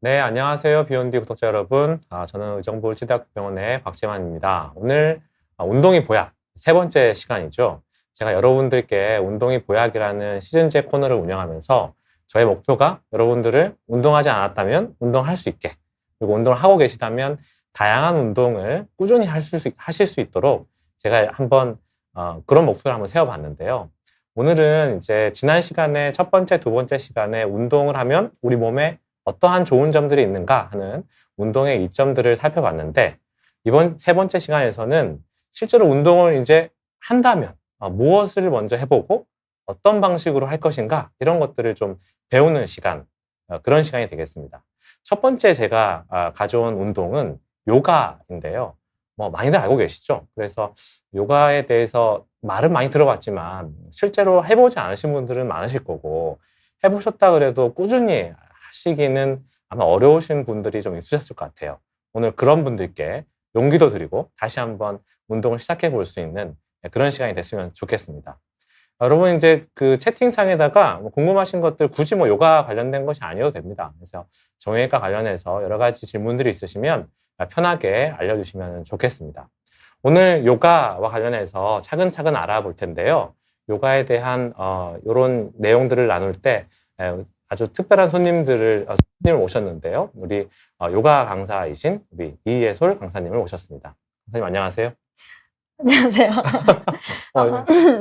네, 안녕하세요. 비욘디 구독자 여러분. 저는 의정부울지대학병원의 박재환입니다. 오늘 운동이 보약 세 번째 시간이죠. 제가 여러분들께 운동이 보약이라는 시즌제 코너를 운영하면서 저의 목표가 여러분들을 운동하지 않았다면 운동할 수 있게, 그리고 운동을 하고 계시다면 다양한 운동을 꾸준히 하실 수 있도록 제가 한번 그런 목표를 한번 세워봤는데요. 오늘은 이제 지난 시간에 첫 번째, 두 번째 시간에 운동을 하면 우리 몸에 어떠한 좋은 점들이 있는가 하는 운동의 이점들을 살펴봤는데, 이번 세 번째 시간에서는 실제로 운동을 이제 한다면 무엇을 먼저 해보고 어떤 방식으로 할 것인가, 이런 것들을 좀 배우는 시간, 그런 시간이 되겠습니다. 첫 번째 제가 가져온 운동은 요가인데요. 뭐 많이들 알고 계시죠? 그래서 요가에 대해서 말은 많이 들어봤지만 실제로 해보지 않으신 분들은 많으실 거고, 해보셨다 그래도 꾸준히 하시기는 아마 어려우신 분들이 좀 있으셨을 것 같아요. 오늘 그런 분들께 용기도 드리고 다시 한번 운동을 시작해 볼 수 있는 그런 시간이 됐으면 좋겠습니다. 여러분 이제 그 채팅창에다가 뭐 궁금하신 것들 굳이 뭐 요가 관련된 것이 아니어도 됩니다. 그래서 정형외과 관련해서 여러 가지 질문들이 있으시면 편하게 알려주시면 좋겠습니다. 오늘 요가와 관련해서 차근차근 알아볼 텐데요. 요가에 대한 이런 내용들을 나눌 때 아주 특별한 손님을 오셨는데요. 우리 요가 강사이신 우리 이예솔 강사님을 모셨습니다. 강사님 안녕하세요. 안녕하세요.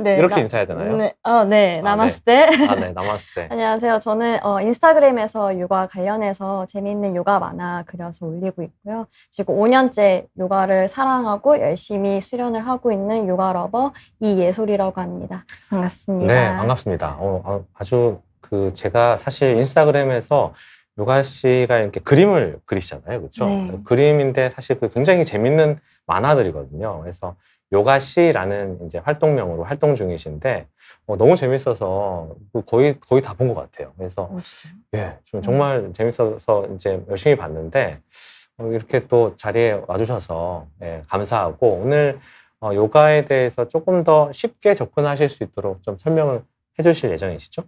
네, 이렇게 인사해야 되나요? 네, 네. 나마스테. 네, 나마스테. 안녕하세요. 저는 인스타그램에서 요가 관련해서 재미있는 요가 만화 그려서 올리고 있고요. 지금 5년째 요가를 사랑하고 열심히 수련을 하고 있는 요가 러버 이예솔이라고 합니다. 반갑습니다. 네, 반갑습니다. 아주 제가 사실 인스타그램에서 요가 씨가 이렇게 그림을 그리시잖아요. 그렇죠? 네. 그림인데 사실 굉장히 재밌는 만화들이거든요. 그래서 요가 씨라는 이제 활동명으로 활동 중이신데 너무 재밌어서 거의 다 본 것 같아요. 그래서 예, 정말 재밌어서 이제 열심히 봤는데 이렇게 또 자리에 와주셔서 감사하고, 오늘 요가에 대해서 조금 더 쉽게 접근하실 수 있도록 좀 설명을 해주실 예정이시죠?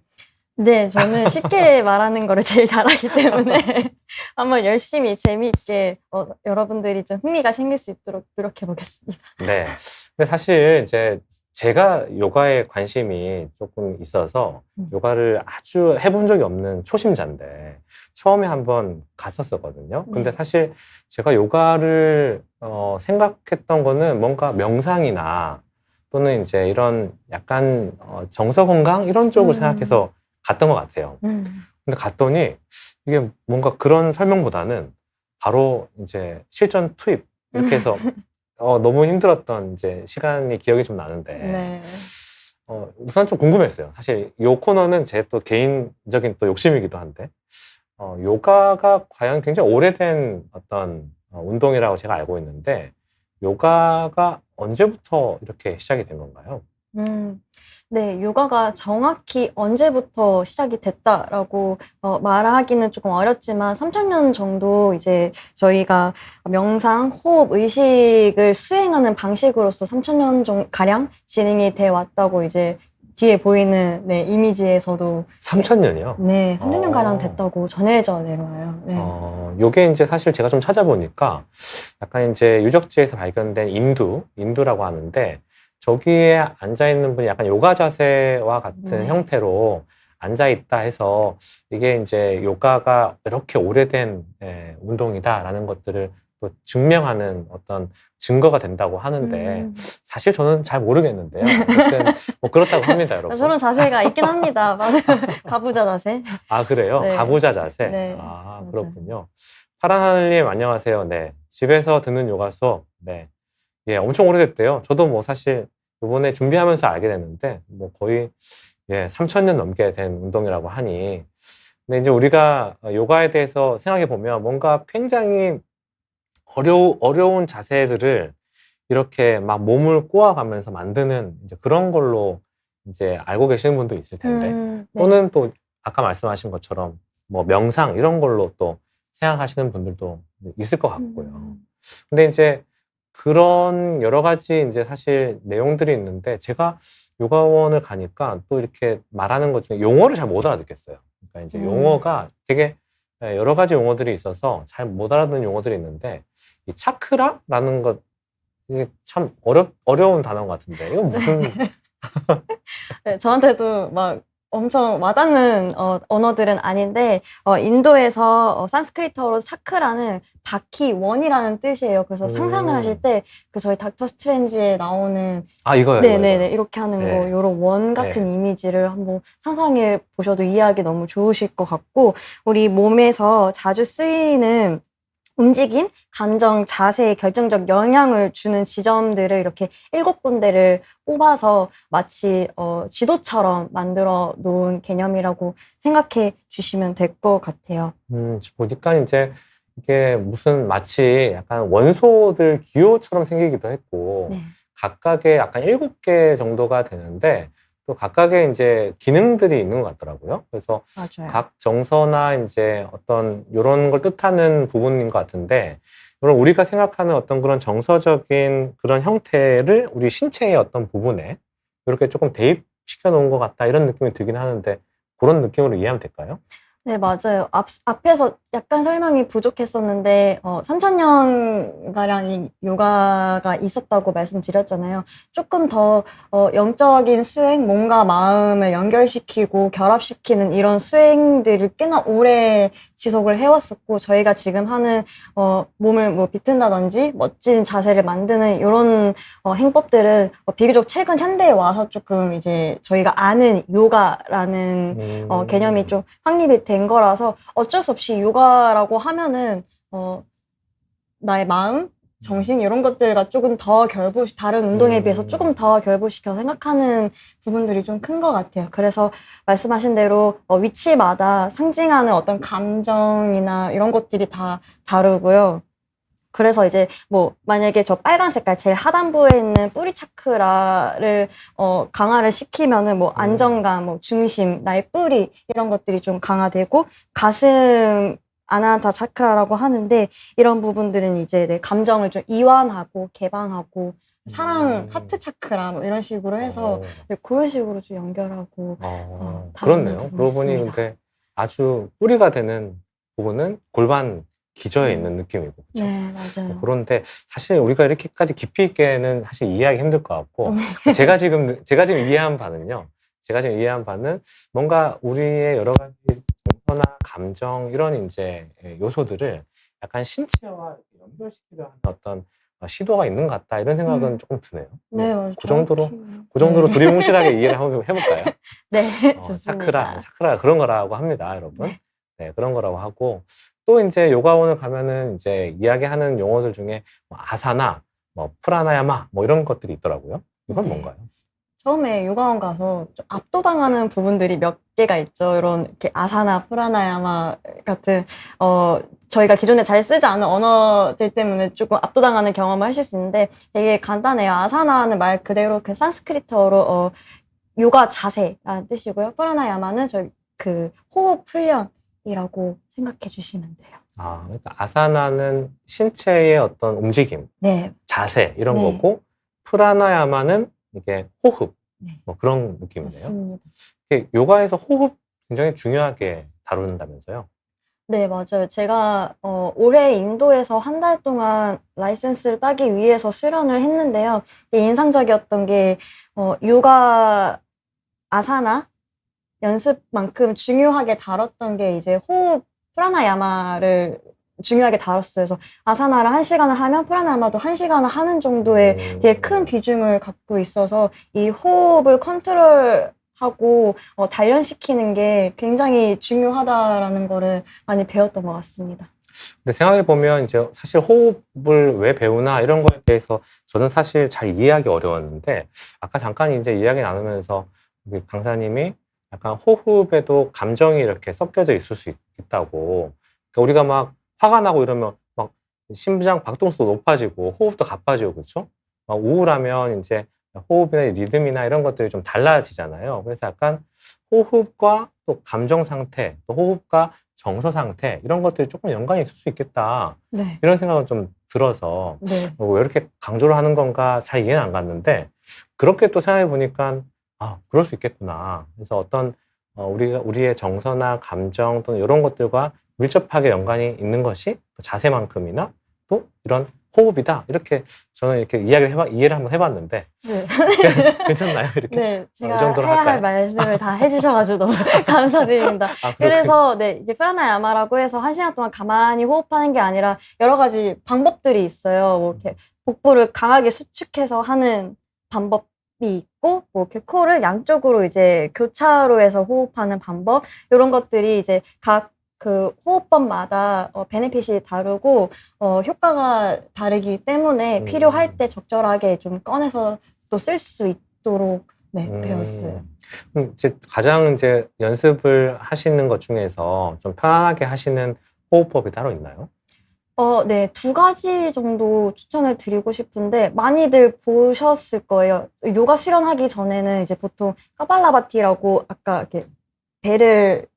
네, 저는 쉽게 말하는 거를 제일 잘하기 때문에 한번 열심히 재미있게 여러분들이 좀 흥미가 생길 수 있도록 노력해 보겠습니다. 네. 근데 사실 이제 제가 요가에 관심이 조금 있어서 요가를 아주 해본 적이 없는 초심자인데 처음에 한번 갔었거든요. 근데 사실 제가 요가를 생각했던 거는 뭔가 명상이나 또는 이제 이런 약간 정서 건강 이런 쪽을 생각해서 갔던 것 같아요. 근데 갔더니 이게 뭔가 그런 설명보다는 바로 이제 실전 투입 이렇게 해서 너무 힘들었던 이제 시간이 기억이 좀 나는데, 네. 우선 좀 궁금했어요. 사실 요 코너는 제 또 개인적인 또 욕심이기도 한데, 요가가 과연 굉장히 오래된 어떤 운동이라고 제가 알고 있는데, 요가가 언제부터 이렇게 시작이 된 건가요? 네, 요가가 정확히 언제부터 시작이 됐다라고 말하기는 조금 어렵지만 3,000년 정도 이제 저희가 명상, 호흡, 의식을 수행하는 방식으로서 3,000년 가량 진행이 돼 왔다고 이제 뒤에 보이는 이미지에서도 3,000년이요? 네, 3,000년 가량 됐다고 전해져 내려와요. 네. 요게 이제 사실 제가 좀 찾아보니까 약간 이제 유적지에서 발견된 인두라고 하는데, 저기에 앉아있는 분이 약간 요가 자세와 같은 형태로 앉아있다 해서 이게 이제 요가가 이렇게 오래된 운동이다라는 것들을 또 증명하는 어떤 증거가 된다고 하는데, 사실 저는 잘 모르겠는데요. 어쨌든 뭐 그렇다고 합니다, 여러분. 저런 자세가 있긴 합니다. 가부좌 자세. 아, 그래요? 네. 가부좌 자세? 네, 아, 그렇군요. 파란 하늘님, 안녕하세요. 네. 집에서 듣는 요가 수업. 네. 예, 엄청 오래됐대요. 저도 뭐 사실 이번에 준비하면서 알게 됐는데, 뭐 거의 3,000년 넘게 된 운동이라고 하니. 근데 이제 우리가 요가에 대해서 생각해 보면 뭔가 굉장히 어려운 자세들을 이렇게 막 몸을 꼬아가면서 만드는 이제 그런 걸로 이제 알고 계시는 분도 있을 텐데, 또는 또 아까 말씀하신 것처럼 뭐 명상 이런 걸로 또 생각하시는 분들도 있을 것 같고요. 근데 이제 그런 여러 가지 이제 사실 내용들이 있는데, 제가 요가원을 가니까 또 이렇게 말하는 것 중에 용어를 잘 못 알아듣겠어요. 그러니까 이제 용어가 되게 여러 가지 용어들이 있어서 잘 못 알아듣는 용어들이 있는데 이 차크라라는 것 이게 참 어려운 단어 같은데 이건 무슨 네, 저한테도 막 엄청 와닿는 언어들은 아닌데 인도에서 산스크리트어로 차크라는 바퀴 원이라는 뜻이에요. 그래서 상상을 하실 때 그 저희 닥터 스트레인지에 나오는 이거요. 네네네 이렇게 하는 네. 거 이런 원 같은 이미지를 한번 상상해 보셔도 이해하기 너무 좋으실 것 같고 우리 몸에서 자주 쓰이는 움직임, 감정, 자세에 결정적 영향을 주는 지점들을 이렇게 7군데를 뽑아서 마치 지도처럼 만들어 놓은 개념이라고 생각해 주시면 될 것 같아요. 보니까 이제 이게 무슨 마치 약간 원소들 기호처럼 생기기도 했고 네. 각각의 약간 7개 정도가 되는데 또 각각의 이제 기능들이 있는 것 같더라고요. 그래서 맞아요. 각 정서나 이제 어떤 이런 걸 뜻하는 부분인 것 같은데, 그럼 우리가 생각하는 어떤 그런 정서적인 그런 형태를 우리 신체의 어떤 부분에 이렇게 조금 대입시켜 놓은 것 같다 이런 느낌이 들긴 하는데 그런 느낌으로 이해하면 될까요? 네, 맞아요. 앞에서 약간 설명이 부족했었는데, 3,000년가량 이 요가가 있었다고 말씀드렸잖아요. 조금 더, 영적인 수행, 몸과 마음을 연결시키고 결합시키는 이런 수행들을 꽤나 오래 지속을 해왔었고, 저희가 지금 하는, 몸을 뭐 비튼다든지, 멋진 자세를 만드는 이런, 행법들은 비교적 최근 현대에 와서 조금 이제 저희가 아는 요가라는 개념이 좀 확립이 된 거라서 어쩔 수 없이 요가라고 하면은 나의 마음, 정신 이런 것들과 조금 더 다른 운동에 비해서 조금 더 결부시켜 생각하는 부분들이 좀 큰 것 같아요. 그래서 말씀하신 대로 위치마다 상징하는 어떤 감정이나 이런 것들이 다 다르고요. 그래서 이제 뭐 만약에 저 빨간 색깔 제일 하단부에 있는 뿌리 차크라를 강화를 시키면은 뭐 안정감, 뭐 중심, 나의 뿌리 이런 것들이 좀 강화되고 가슴 아나한타 차크라라고 하는데 이런 부분들은 이제 내 감정을 좀 이완하고 개방하고 사랑 하트 차크라 뭐 이런 식으로 해서 그런 식으로 좀 연결하고 그렇네요. 부분이 그러고 보니 있습니다. 근데 아주 뿌리가 되는 부분은 골반 기저에 있는 느낌이고, 그렇죠? 네, 맞아요. 그런데 사실 우리가 이렇게까지 깊이 있게는 사실 이해하기 힘들 것 같고, 제가 지금 이해한 바는요. 제가 지금 이해한 바는 뭔가 우리의 여러 가지 정서나 감정 이런 이제 요소들을 약간 신체와 연결시키려 하는 어떤 시도가 있는 것 같다 이런 생각은 조금 드네요. 네, 맞아요. 그 정도로 네. 두리뭉실하게 이해를 한번 해볼까요? 네, 좋습니다. 차크라 그런 거라고 합니다, 여러분. 네, 그런 거라고 하고 또 이제 요가원을 가면은 이제 이야기하는 용어들 중에 뭐 아사나, 뭐 프라나야마 뭐 이런 것들이 있더라고요. 이건 네. 뭔가요? 처음에 요가원 가서 좀 압도당하는 부분들이 몇 개가 있죠. 이런 이렇게 아사나, 프라나야마 같은 저희가 기존에 잘 쓰지 않은 언어들 때문에 조금 압도당하는 경험을 하실 수 있는데 되게 간단해요. 아사나는 말 그대로 그 산스크리트어로 요가 자세라는 뜻이고요. 프라나야마는 저희 그 호흡 훈련이라고 생각해 주시면 돼요. 그러니까 아사나는 신체의 어떤 움직임, 네. 자세 이런 네. 거고 프라나야마는 이게 호흡 네. 뭐 그런 느낌이네요. 맞습니다. 요가에서 호흡 굉장히 중요하게 다룬다면서요? 네, 맞아요. 제가 올해 인도에서 한 달 동안 라이센스를 따기 위해서 수련을 했는데요. 인상적이었던 게 요가 아사나 연습만큼 중요하게 다뤘던 게 이제 호흡 프라나야마를 중요하게 다뤘어요. 그래서 아사나를 1시간을 하면 프라나야마도 1시간을 하는 정도의 되게 큰 비중을 갖고 있어서 이 호흡을 컨트롤하고 단련시키는 게 굉장히 중요하다라는 거를 많이 배웠던 것 같습니다. 근데 생각해보면 이제 사실 호흡을 왜 배우나 이런 거에 대해서 저는 사실 잘 이해하기 어려웠는데 아까 잠깐 이제 이야기 나누면서 우리 강사님이 약간 호흡에도 감정이 이렇게 섞여져 있을 수 있다고. 그러니까 우리가 막 화가 나고 이러면 막 심장 박동수도 높아지고 호흡도 가빠지고 그렇죠? 막 우울하면 이제 호흡이나 리듬이나 이런 것들이 좀 달라지잖아요. 그래서 약간 호흡과 또 감정 상태, 또 호흡과 정서 상태 이런 것들이 조금 연관이 있을 수 있겠다. 네. 이런 생각은 좀 들어서 네. 왜 이렇게 강조를 하는 건가 잘 이해는 안 갔는데 그렇게 또 생각해 보니까 그럴 수 있겠구나. 그래서 어떤 우리의 정서나 감정 또는 이런 것들과 밀접하게 연관이 있는 것이 자세만큼이나 또 이런 호흡이다. 이렇게 저는 이렇게 이해를 한번 해봤는데 네. 괜찮나요? 이렇게? 네, 이 제가 정도로 해야 할 할까요? 말씀을 다 해주셔가지고 너무 감사드립니다. 아, 그렇군요. 그래서 네, 이게 프라나야마라고 해서 1시간 동안 가만히 호흡하는 게 아니라 여러 가지 방법들이 있어요. 뭐 이렇게 복부를 강하게 수축해서 하는 방법이 있고, 뭐 이렇게 코를 양쪽으로 이제 교차로 해서 호흡하는 방법, 이런 것들이 이제 각 그 호흡법마다 베네핏이 다르고 효과가 다르기 때문에 필요할 때 적절하게 좀 꺼내서 또 쓸 수 있도록 네, 배웠어요. 이제 가장 이제 연습을 하시는 것 중에서 좀 편안하게 하시는 호흡법이 따로 있나요? 네, 2가지 정도 추천을 드리고 싶은데, 많이들 보셨을 거예요. 요가 실현하기 전에는 이제 보통 카발라바티라고 아까 이렇게 배를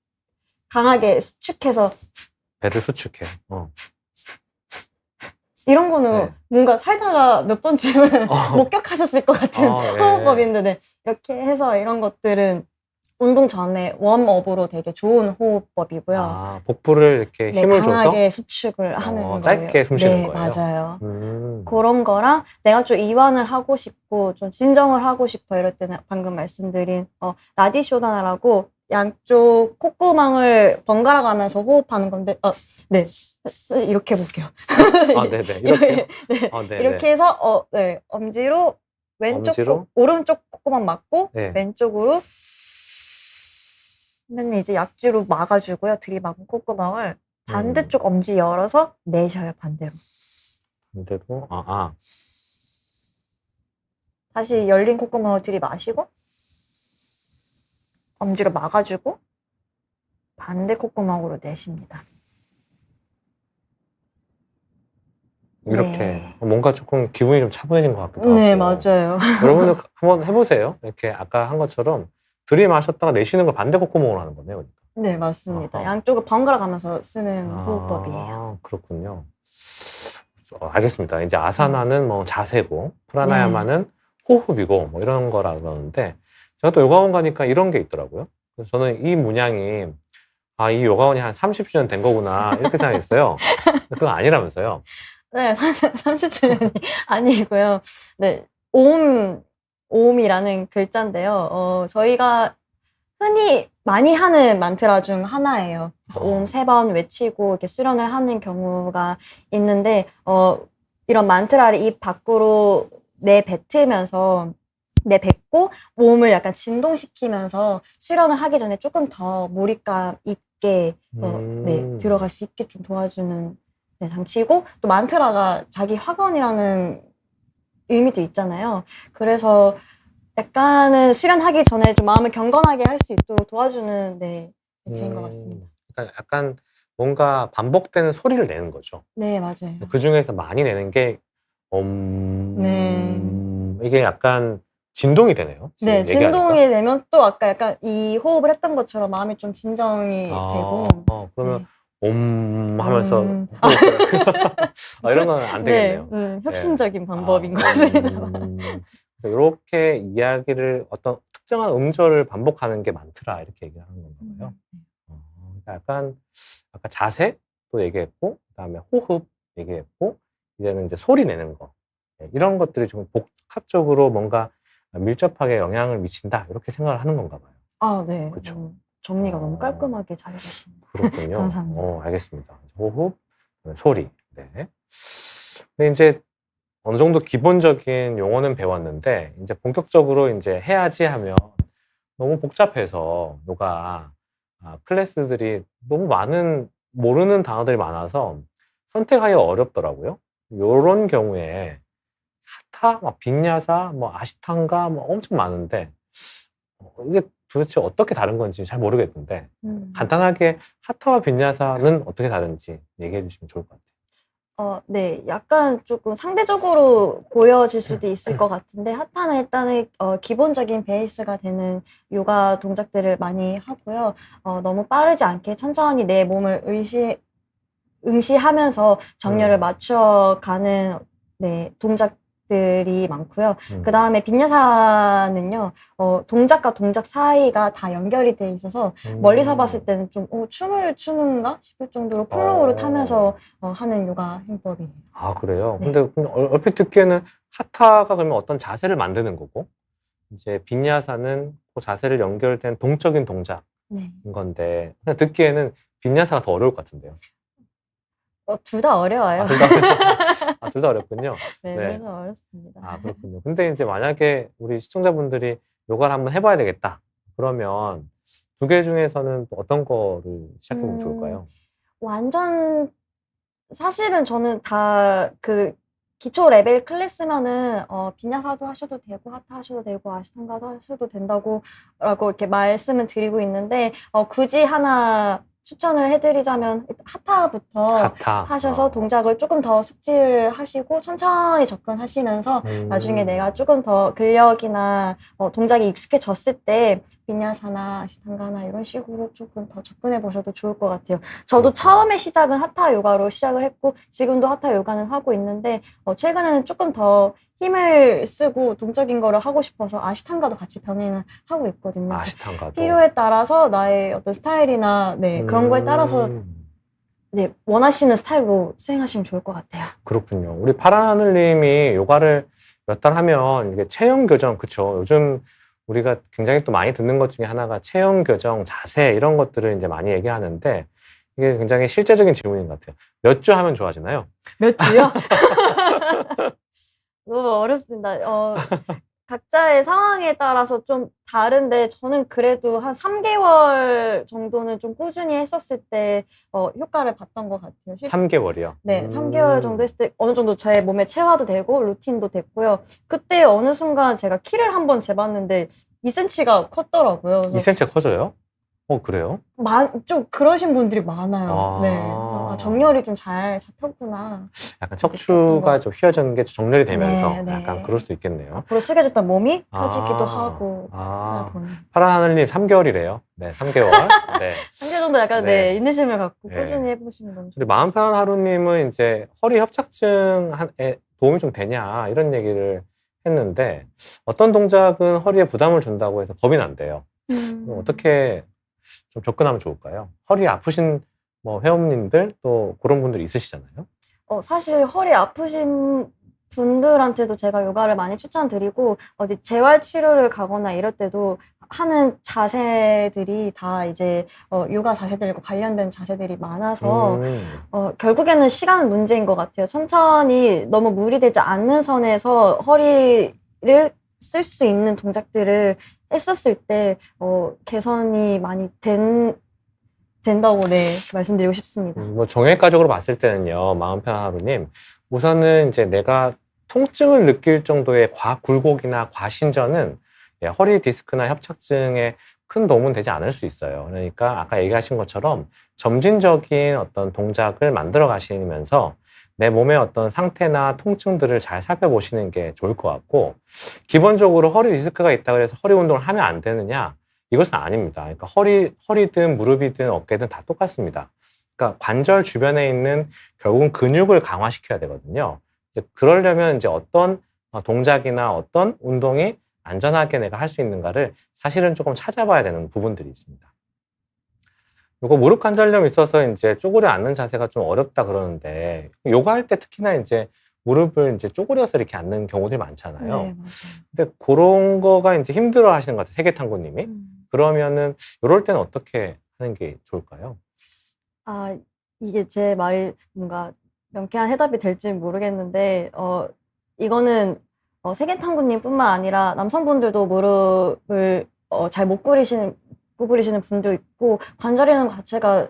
강하게 수축해서 배를 수축해. 이런 거는 네. 뭔가 살다가 몇 번쯤은 목격하셨을 것 같은 네. 호흡법인데, 네. 이렇게 해서 이런 것들은 운동 전에 웜업으로 되게 좋은 호흡법이고요. 아, 복부를 이렇게 네, 힘을 줘서 강하게 수축을 하는 거예요. 짧게 숨 쉬는 네, 거예요. 맞아요. 음. 그런 거랑 내가 좀 이완을 하고 싶고 좀 진정을 하고 싶어 이럴 때는 방금 말씀드린 나디쇼다나라고 양쪽 콧구멍을 번갈아 가면서 호흡하는 건데 네. 이렇게 해볼게요. 아, 네네. 이렇게요? 네. 네네. 이렇게 해서 네. 엄지로 왼쪽 오른쪽 콧구멍 막고 네. 왼쪽으로 하면 이제 약지로 막아주고요. 들이막은 콧구멍을 반대쪽 엄지 열어서 내셔요. 반대로. 반대로? 다시 열린 콧구멍을 들이마시고 엄지로 막아주고 반대 콧구멍으로 내쉽니다. 이렇게 네. 뭔가 조금 기분이 좀 차분해진 것 같기도 하고. 네, 맞아요. 여러분들 한번 해보세요. 이렇게 아까 한 것처럼 들이마셨다가 내쉬는 걸 반대 콧구멍으로 하는 거네요. 그러니까. 네, 맞습니다. 아하. 양쪽을 번갈아 가면서 쓰는 호흡법이에요. 그렇군요. 알겠습니다. 이제 아사나는 뭐 자세고 프라나야마는 호흡이고 뭐 이런 거라 그러는데 제가 또 요가원 가니까 이런 게 있더라고요. 그래서 저는 이 문양이 이 요가원이 한 30주년 된 거구나 이렇게 생각했어요. 그거 아니라면서요. 네, 30주년이 아니고요. 네, 오음이라는 글자인데요. 저희가 흔히 많이 하는 만트라 중 하나예요. 그래서 오음 3번 외치고 이렇게 수련을 하는 경우가 있는데, 이런 만트라를 입 밖으로 내뱉으면서 내뱉고 오음을 약간 진동시키면서 수련을 하기 전에 조금 더 몰입감 있게 네, 들어갈 수 있게 좀 도와주는 네, 장치고, 또 만트라가 자기 확언이라는 의미도 있잖아요. 그래서 약간은 수련하기 전에 좀 마음을 경건하게 할 수 있도록 도와주는 네, 매체인 것 같습니다. 그러니까 약간 뭔가 반복되는 소리를 내는 거죠. 네, 맞아요. 그 중에서 많이 내는 게 네. 이게 약간 진동이 되네요. 네, 진동이 되면 또 아까 약간 이 호흡을 했던 것처럼 마음이 좀 진정이 되고. 그러면 네. 하면서 이런 건 안 되겠네요. 네, 혁신적인 방법인 것 같아요. 이렇게 이야기를 어떤 특정한 음절을 반복하는 게 많더라 이렇게 얘기를 하는 건가 봐요. 그러니까 약간 아까 자세도 얘기했고 그다음에 호흡 얘기했고 이제는 이제 소리 내는 거 이런 것들이 좀 복합적으로 뭔가 밀접하게 영향을 미친다 이렇게 생각을 하는 건가 봐요. 네. 그렇죠. 정리가 너무 깔끔하게 잘 해주셨습니다. 그렇군요. 감사합니다. 알겠습니다. 호흡, 소리. 네. 근데 이제 어느 정도 기본적인 용어는 배웠는데 이제 본격적으로 이제 해야지 하면 너무 복잡해서 요가 클래스들이 너무 많은 모르는 단어들이 많아서 선택하기가 어렵더라고요. 요런 경우에 하타, 빈야사, 아시탄가 엄청 많은데 이게 도대체 어떻게 다른 건지 잘 모르겠는데 간단하게 하타와 빈야사는 어떻게 다른지 얘기해 주시면 좋을 것 같아요. 네, 약간 조금 상대적으로 보여질 수도 있을 것 같은데 하타는 일단은 기본적인 베이스가 되는 요가 동작들을 많이 하고요. 너무 빠르지 않게 천천히 내 몸을 응시하면서 정렬을 맞춰가는 네, 동작 동작들이 많고요. 음. 그 다음에 빈야사는요, 동작과 동작 사이가 다 연결이 돼 있어서 멀리서 봤을 때는 좀 춤을 추는가 싶을 정도로 플로우를 타면서 하는 요가 행법이에요. 아, 그래요? 네. 근데 얼핏 듣기에는 하타가 그러면 어떤 자세를 만드는 거고, 이제 빈야사는 그 자세를 연결된 동적인 동작인 네. 건데, 그냥 듣기에는 빈야사가 더 어려울 것 같은데요. 둘 다 어려워요. 둘 다 어렵군요. 네, 네. 그래서 어렵습니다. 아, 그렇군요. 근데 이제 만약에 우리 시청자분들이 요가를 한번 해봐야 되겠다. 그러면 두 개 중에서는 또 어떤 거를 시작해보면 좋을까요? 완전 사실은 저는 다 그 기초 레벨 클래스면은 빈야사도 하셔도 되고 하타 하셔도 되고 아시탄가도 하셔도 된다고 라고 이렇게 말씀을 드리고 있는데 굳이 하나 추천을 해드리자면 하타부터 하타. 하셔서 동작을 조금 더 숙지를 하시고 천천히 접근하시면서 나중에 내가 조금 더 근력이나 동작이 익숙해졌을 때 빈야사나 아시탄가나 이런 식으로 조금 더 접근해 보셔도 좋을 것 같아요. 저도 처음에 시작은 하타 요가로 시작을 했고 지금도 하타 요가는 하고 있는데 최근에는 조금 더 힘을 쓰고 동적인 거를 하고 싶어서 아시탄가도 같이 병행을 하고 있거든요. 아시탄가도. 필요에 따라서 나의 어떤 스타일이나 그런 거에 따라서 원하시는 스타일로 수행하시면 좋을 것 같아요. 그렇군요. 우리 파란 하늘님이 요가를 몇 달 하면 이게 체형 교정, 그쵸? 요즘 우리가 굉장히 또 많이 듣는 것 중에 하나가 체형 교정, 자세 이런 것들을 이제 많이 얘기하는데 이게 굉장히 실제적인 질문인 것 같아요. 몇 주 하면 좋아지나요? 몇 주요? 너무 어렵습니다. 각자의 상황에 따라서 좀 다른데 저는 그래도 한 3개월 정도는 좀 꾸준히 했었을 때 효과를 봤던 것 같아요. 3개월이요? 네, 3개월 정도 했을 때 어느 정도 제 몸에 체화도 되고 루틴도 됐고요. 그때 어느 순간 제가 키를 한번 재봤는데 2cm가 컸더라고요. 2cm 커져요? 그래요? 좀 그러신 분들이 많아요. 아. 네. 정렬이 좀 잘 잡혔구나. 약간 척추가 좀 휘어지는 게 정렬이 되면서 네, 네. 약간 그럴 수도 있겠네요. 앞으로 숙여졌던 몸이 아. 펴지기도 하고 하다 보니. 파란 하늘님 3개월이래요. 네, 3개월. 네. 3개월 정도 약간 네. 인내심을 갖고 네. 꾸준히 해보시면 너무 우리 좋아요. 마음 편한 하루님은 이제 허리 협착증에 도움이 좀 되냐 이런 얘기를 했는데 어떤 동작은 허리에 부담을 준다고 해서 겁이 난대요. 그럼 어떻게 좀 접근하면 좋을까요? 허리 아프신 뭐 회원님들 또 그런 분들이 있으시잖아요. 사실 허리 아프신 분들한테도 제가 요가를 많이 추천드리고 어디 재활 치료를 가거나 이럴 때도 하는 자세들이 다 이제 요가 자세들과 관련된 자세들이 많아서 결국에는 시간 문제인 것 같아요. 천천히 너무 무리되지 않는 선에서 허리를 쓸 수 있는 동작들을 했었을 때 개선이 많이 된다고 말씀드리고 싶습니다. 뭐 정형외과적으로 봤을 때는요, 마음 편한 하루님, 우선은 이제 내가 통증을 느낄 정도의 과굴곡이나 과신전은 허리 디스크나 협착증에 큰 도움은 되지 않을 수 있어요. 그러니까 아까 얘기하신 것처럼 점진적인 어떤 동작을 만들어 가시면서 내 몸의 어떤 상태나 통증들을 잘 살펴보시는 게 좋을 것 같고, 기본적으로 허리 디스크가 있다고 해서 허리 운동을 하면 안 되느냐? 이것은 아닙니다. 그러니까 허리든 무릎이든 어깨든 다 똑같습니다. 그러니까 관절 주변에 있는 결국은 근육을 강화시켜야 되거든요. 이제 그러려면 이제 어떤 동작이나 어떤 운동이 안전하게 내가 할 수 있는가를 사실은 조금 찾아봐야 되는 부분들이 있습니다. 요거 무릎 관절염이 있어서 이제 쪼그려 앉는 자세가 좀 어렵다 그러는데 요가 할 때 특히나 이제 무릎을 이제 쪼그려서 이렇게 앉는 경우들이 많잖아요. 네, 맞아요. 근데 그런 거가 이제 힘들어 하시는 것 같아요. 세계탐구님이. 그러면은 이럴 때는 어떻게 하는 게 좋을까요? 이게 제 말이 뭔가 명쾌한 해답이 될지 모르겠는데 이거는 세계탐구님뿐만 아니라 남성분들도 무릎을 잘 못 구부리시는 분도 있고 관절이라는 자체가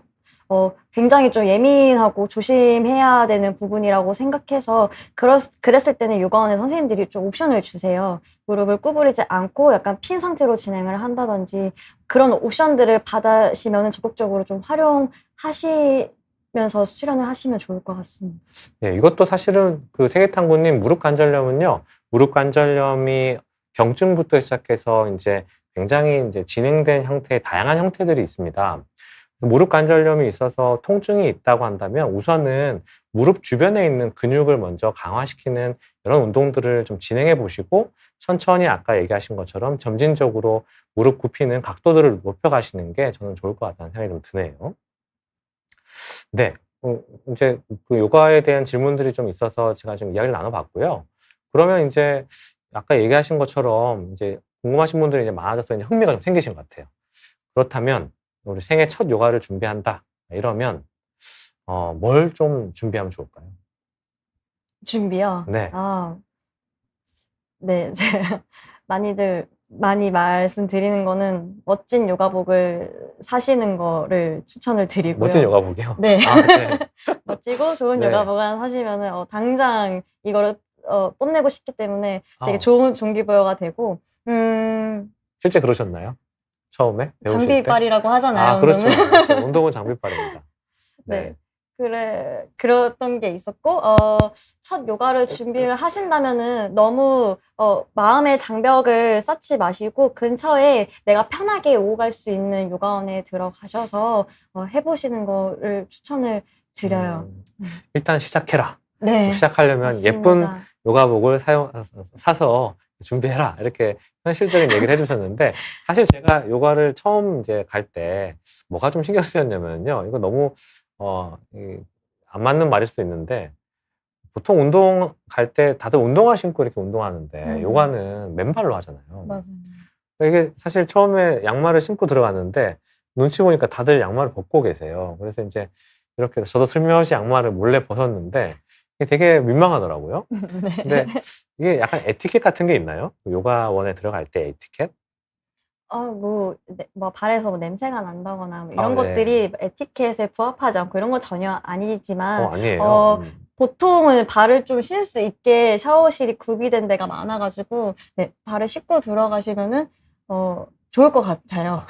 굉장히 좀 예민하고 조심해야 되는 부분이라고 생각해서 그랬을 때는 요가원의 선생님들이 좀 옵션을 주세요. 무릎을 구부리지 않고 약간 핀 상태로 진행을 한다든지 그런 옵션들을 받으시면 적극적으로 좀 활용하시면서 수련을 하시면 좋을 것 같습니다. 네, 이것도 사실은 그 세계탐구님 무릎 관절염은요, 무릎 관절염이 경증부터 시작해서 이제 굉장히 이제 진행된 형태의 다양한 형태들이 있습니다. 무릎 관절염이 있어서 통증이 있다고 한다면 우선은 무릎 주변에 있는 근육을 먼저 강화시키는 이런 운동들을 좀 진행해 보시고 천천히 아까 얘기하신 것처럼 점진적으로 무릎 굽히는 각도들을 높여가시는 게 저는 좋을 것 같다는 생각이 좀 드네요. 네. 이제 그 요가에 대한 질문들이 좀 있어서 제가 좀 이야기를 나눠봤고요. 그러면 이제 아까 얘기하신 것처럼 이제 궁금하신 분들이 이제 많아져서 이제 흥미가 좀 생기신 것 같아요. 그렇다면 우리 생애 첫 요가를 준비한다 이러면 뭘 좀 준비하면 좋을까요? 준비요? 네. 네. 제가 많이 말씀드리는 거는 멋진 요가복을 사시는 거를 추천을 드리고요. 멋진 요가복이요? 네. 네. 멋지고 좋은 네. 요가복 하나 사시면은 당장 이거를 뽐내고 싶기 때문에 되게 어. 좋은 동기부여가 되고 실제 그러셨나요? 처음에 배우실 때? 장비빨이라고 하잖아요, 그렇죠. 운동은. 그렇죠. 운동은 장비빨입니다. 네. 그랬던 게 있었고, 첫 요가를 준비를 하신다면은 너무, 마음의 장벽을 쌓지 마시고 근처에 내가 편하게 오고 갈 수 있는 요가원에 들어가셔서, 해보시는 거를 추천을 드려요. 일단 시작해라. 네. 시작하려면 맞습니다. 예쁜 요가복을 사서 준비해라. 이렇게 현실적인 얘기를 해주셨는데, 사실 제가 요가를 처음 이제 갈 때 뭐가 좀 신경 쓰였냐면요. 이거 너무, 안 맞는 말일 수도 있는데, 보통 운동 갈 때 다들 운동화 신고 이렇게 운동하는데, 요가는 맨발로 하잖아요. 맞아요. 이게 사실 처음에 양말을 신고 들어갔는데, 눈치 보니까 다들 양말을 벗고 계세요. 그래서 이제 이렇게 저도 슬며시 양말을 몰래 벗었는데, 이게 되게 민망하더라고요. 네. 근데 이게 약간 에티켓 같은 게 있나요? 요가원에 들어갈 때 에티켓? 발에서 냄새가 난다거나 이런 네. 것들이 에티켓에 부합하지 않고 이런 건 전혀 아니지만, 아니에요. 보통은 발을 좀 쉴 수 있게 샤워실이 구비된 데가 많아가지고, 네, 발을 씻고 들어가시면은, 좋을 것 같아요.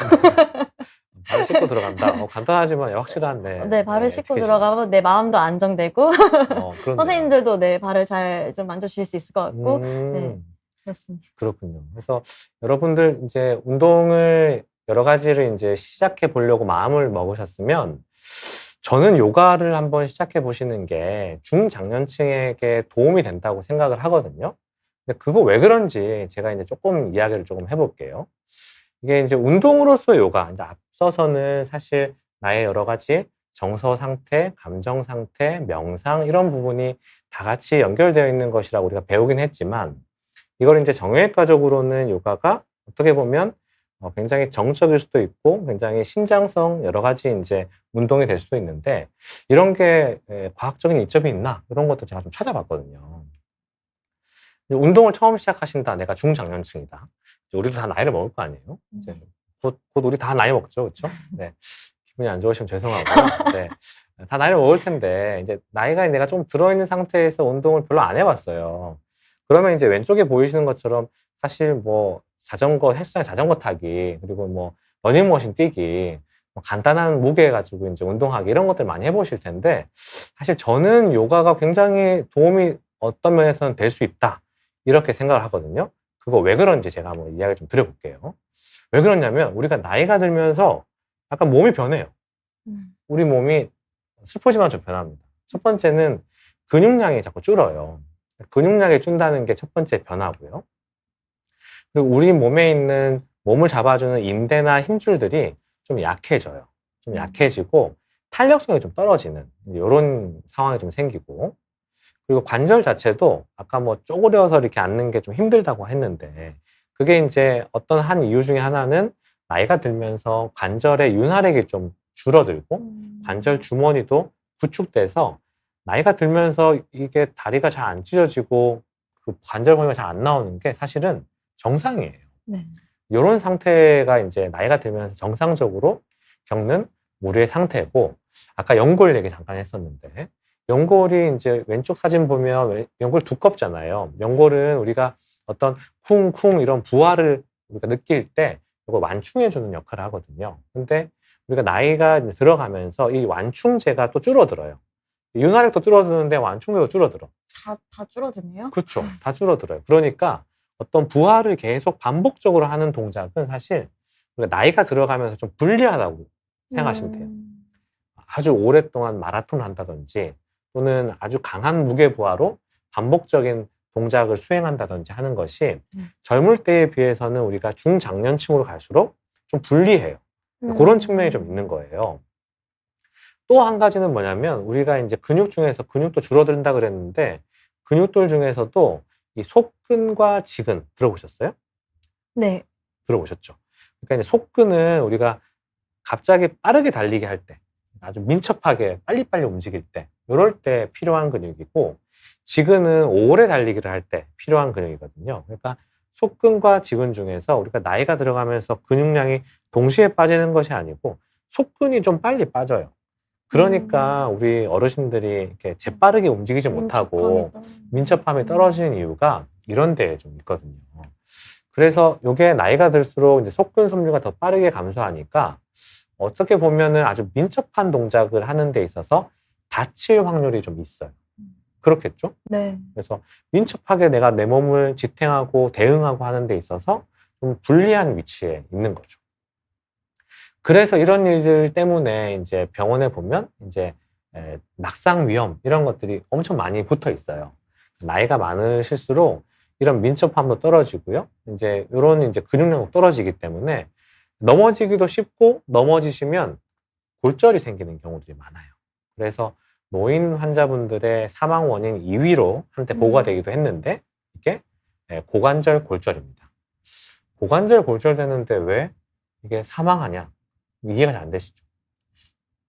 발을 씻고 들어간다. 간단하지만 확실한, 네, 발을 씻고 에티켓이네요. 들어가면 내 마음도 안정되고, 그렇네요. 선생님들도 내 발을 잘 좀 만져주실 수 있을 것 같고, 네, 음, 그렇습니다. 그렇군요. 그래서 여러분들 이제 운동을 여러 가지를 이제 시작해 보려고 마음을 먹으셨으면 저는 요가를 한번 시작해 보시는 게 중장년층에게 도움이 된다고 생각을 하거든요. 근데 그거 왜 그런지 제가 이제 조금 이야기를 조금 해볼게요. 이게 이제 운동으로서 요가, 이제 앞서서는 사실 나의 여러 가지 정서 상태, 감정 상태, 명상 이런 부분이 다 같이 연결되어 있는 것이라고 우리가 배우긴 했지만 이걸 이제 정형외과적으로는 요가가 어떻게 보면 굉장히 정적일 수도 있고 굉장히 신장성 여러 가지 이제 운동이 될 수도 있는데 이런 게 과학적인 이점이 있나 이런 것도 제가 좀 찾아봤거든요. 운동을 처음 시작하신다. 내가 중장년층이다. 우리도 다 나이를 먹을 거 아니에요? 이제 곧 우리 다 나이 먹죠, 그렇죠? 네. 기분이 안 좋으시면 죄송하고요. 네. 다 나이를 먹을 텐데 이제 나이가 내가 좀 들어있는 상태에서 운동을 별로 안 해봤어요. 그러면 이제 왼쪽에 보이시는 것처럼 사실 뭐 헬스장 자전거 타기 그리고 뭐 러닝머신 뛰기 뭐 간단한 무게 가지고 이제 운동하기 이런 것들 많이 해보실 텐데 사실 저는 요가가 굉장히 도움이 어떤 면에서는 될 수 있다 이렇게 생각을 하거든요. 그거 왜 그런지 제가 한번 이야기를 좀 드려볼게요. 왜 그러냐면 우리가 나이가 들면서 약간 몸이 변해요. 우리 몸이 슬프지만 좀 변합니다. 첫 번째는 근육량이 자꾸 줄어요. 근육량이 준다는 게 첫 번째 변화고요. 그리고 우리 몸에 있는 몸을 잡아주는 인대나 힘줄들이 좀 약해져요. 좀 약해지고 탄력성이 좀 떨어지는 이런 상황이 좀 생기고 그리고 관절 자체도 아까 뭐 쪼그려서 이렇게 앉는 게 좀 힘들다고 했는데 그게 이제 어떤 한 이유 중에 하나는 나이가 들면서 관절의 윤활액이 좀 줄어들고 관절 주머니도 구축돼서 나이가 들면서 이게 다리가 잘 안 찢어지고 그 관절 범위가 잘 안 나오는 게 사실은 정상이에요. 네. 이런 상태가 이제 나이가 들면서 정상적으로 겪는 우리의 상태고 아까 연골 얘기 잠깐 했었는데 연골이 이제 왼쪽 사진 보면 연골 두껍잖아요. 연골은 우리가 어떤 쿵쿵 이런 부하를 우리가 느낄 때 이걸 완충해주는 역할을 하거든요. 근데 우리가 나이가 이제 들어가면서 이 완충제가 또 줄어들어요. 윤활액도 줄어드는데 완충제도 줄어들어. 다 줄어드네요. 그렇죠. 다 줄어들어요. 그러니까 어떤 부하를 계속 반복적으로 하는 동작은 사실 우리가 나이가 들어가면서 좀 불리하다고 생각하시면 돼요. 아주 오랫동안 마라톤을 한다든지 또는 아주 강한 무게 부하로 반복적인 동작을 수행한다든지 하는 것이 젊을 때에 비해서는 우리가 중장년층으로 갈수록 좀 불리해요. 그런 측면이 좀 있는 거예요. 또 한 가지는 뭐냐면 우리가 이제 근육 중에서 근육도 줄어든다 그랬는데 근육들 중에서도 이 속근과 지근 들어보셨어요? 네. 들어보셨죠? 그러니까 이제 속근은 우리가 갑자기 빠르게 달리기 할 때, 아주 민첩하게 빨리빨리 움직일 때, 이럴 때 필요한 근육이고, 지근은 오래 달리기를 할 때 필요한 근육이거든요. 그러니까 속근과 지근 중에서 우리가 나이가 들어가면서 근육량이 동시에 빠지는 것이 아니고 속근이 좀 빨리 빠져요. 그러니까 우리 어르신들이 이렇게 재빠르게 움직이지 못하고 민첩함이 떨어지는 이유가 이런 데에 좀 있거든요. 그래서 이게 나이가 들수록 이제 속근 섬유가 더 빠르게 감소하니까 어떻게 보면은 아주 민첩한 동작을 하는 데 있어서 다칠 확률이 좀 있어요. 그렇겠죠? 네. 그래서 민첩하게 내가 내 몸을 지탱하고 대응하고 하는 데 있어서 좀 불리한 위치에 있는 거죠. 그래서 이런 일들 때문에 이제 병원에 보면 이제 낙상 위험 이런 것들이 엄청 많이 붙어 있어요. 나이가 많으실수록 이런 민첩함도 떨어지고요. 이제 이런 이제 근육량도 떨어지기 때문에 넘어지기도 쉽고 넘어지시면 골절이 생기는 경우들이 많아요. 그래서 노인 환자분들의 사망 원인 2위로 한때 보고가 되기도 했는데 이게 고관절 골절입니다. 고관절 골절되는데 왜 이게 사망하냐? 이해가 잘 안 되시죠?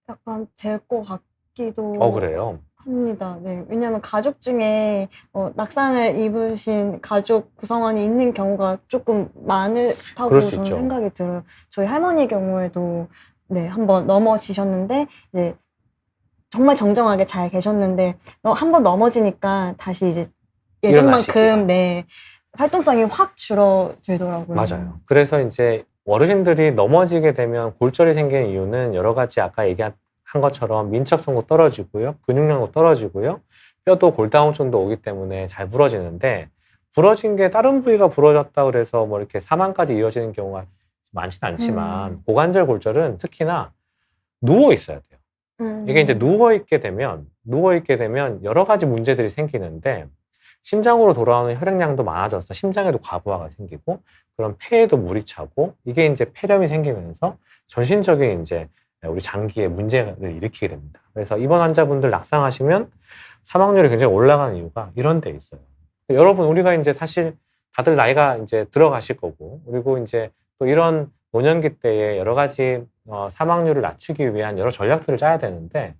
약간 될 것 같기도 그래요? 합니다. 네. 왜냐하면 가족 중에 낙상을 입으신 가족 구성원이 있는 경우가 조금 많다고 그럴 수 저는 있죠. 생각이 들어요. 저희 할머니의 경우에도 네, 한번 넘어지셨는데 이제 정말 정정하게 잘 계셨는데 한번 넘어지니까 다시 이제 일어나시기가. 예전만큼 네, 활동성이 확 줄어들더라고요. 맞아요. 그래서 이제 어르신들이 넘어지게 되면 골절이 생기는 이유는 여러 가지 아까 얘기한 것처럼 민첩성도 떨어지고요. 근육량도 떨어지고요. 뼈도 골다공증도 오기 때문에 잘 부러지는데 부러진 게 다른 부위가 부러졌다 그래서 뭐 이렇게 사망까지 이어지는 경우가 많지는 않지만 고관절 골절은 특히나 누워 있어야 돼요. 이게 이제 누워 있게 되면 여러 가지 문제들이 생기는데 심장으로 돌아오는 혈액량도 많아져서 심장에도 과부하가 생기고 그럼 폐에도 물이 차고 이게 이제 폐렴이 생기면서 전신적인 이제 우리 장기에 문제를 일으키게 됩니다. 그래서 입원 환자분들 낙상하시면 사망률이 굉장히 올라가는 이유가 이런 데 있어요. 여러분 우리가 이제 사실 다들 나이가 이제 들어가실 거고 그리고 이제 또 이런 노년기 때에 여러 가지 사망률을 낮추기 위한 여러 전략들을 짜야 되는데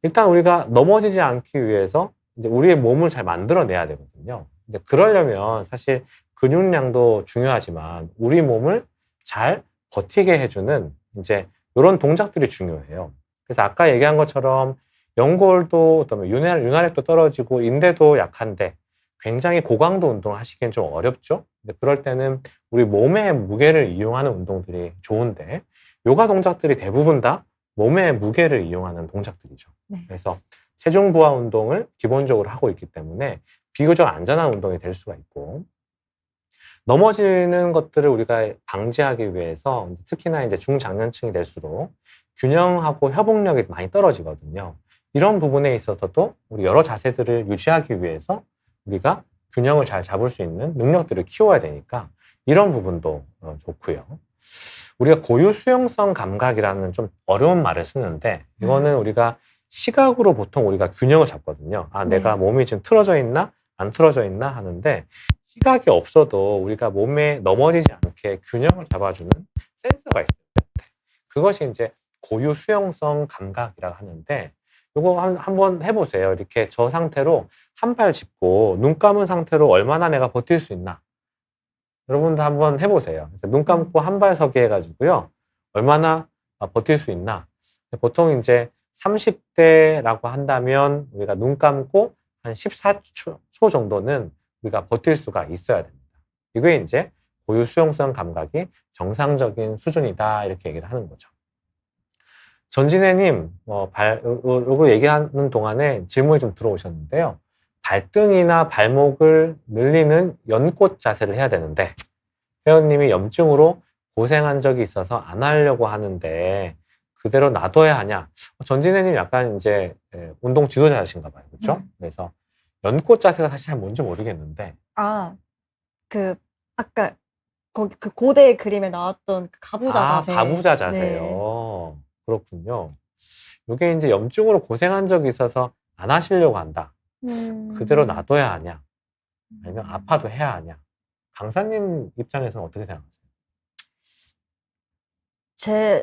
일단 우리가 넘어지지 않기 위해서 이제 우리의 몸을 잘 만들어내야 되거든요. 이제 그러려면 사실 근육량도 중요하지만 우리 몸을 잘 버티게 해주는 이제 이런 동작들이 중요해요. 그래서 아까 얘기한 것처럼 연골도 또 윤활액도 떨어지고 인대도 약한데 굉장히 고강도 운동을 하시기엔 좀 어렵죠. 근데 그럴 때는 우리 몸의 무게를 이용하는 운동들이 좋은데 요가 동작들이 대부분 다 몸의 무게를 이용하는 동작들이죠. 네. 그래서 체중 부하 운동을 기본적으로 하고 있기 때문에 비교적 안전한 운동이 될 수가 있고 넘어지는 것들을 우리가 방지하기 위해서 특히나 이제 중장년층이 될수록 균형하고 협응력이 많이 떨어지거든요. 이런 부분에 있어서도 우리 여러 자세들을 유지하기 위해서 우리가 균형을 잘 잡을 수 있는 능력들을 키워야 되니까 이런 부분도 좋고요. 우리가 고유 수용성 감각이라는 좀 어려운 말을 쓰는데 이거는 우리가 시각으로 보통 우리가 균형을 잡거든요. 내가 몸이 지금 틀어져 있나 안 틀어져 있나 하는데 시각이 없어도 우리가 몸에 넘어지지 않게 균형을 잡아주는 센서가 있어요. 그것이 이제 고유 수용성 감각이라고 하는데 이거 한번 해보세요. 이렇게 저 상태로 한 팔 짚고 눈 감은 상태로 얼마나 내가 버틸 수 있나 여러분도 한번 해보세요. 눈 감고 한 발 서기 해가지고요. 얼마나 버틸 수 있나. 보통 이제 30대라고 한다면 우리가 눈 감고 한 14초 정도는 우리가 버틸 수가 있어야 됩니다. 이게 이제 고유 수용성 감각이 정상적인 수준이다 이렇게 얘기를 하는 거죠. 전진애님, 요거 얘기하는 동안에 질문이 좀 들어오셨는데요. 발등이나 발목을 늘리는 연꽃 자세를 해야 되는데 회원님이 염증으로 고생한 적이 있어서 안 하려고 하는데 그대로 놔둬야 하냐? 전진혜님 약간 이제 운동 지도자이신가 봐요. 그렇죠? 그래서 연꽃 자세가 사실 잘 뭔지 모르겠는데 그 아까 거기 그 고대 그림에 나왔던 그 가부좌 자세. 가부좌 네. 자세요. 그렇군요. 이게 이제 염증으로 고생한 적이 있어서 안 하시려고 한다. 그대로 놔둬야 하냐? 아니면 아파도 해야 하냐? 강사님 입장에서는 어떻게 생각하세요?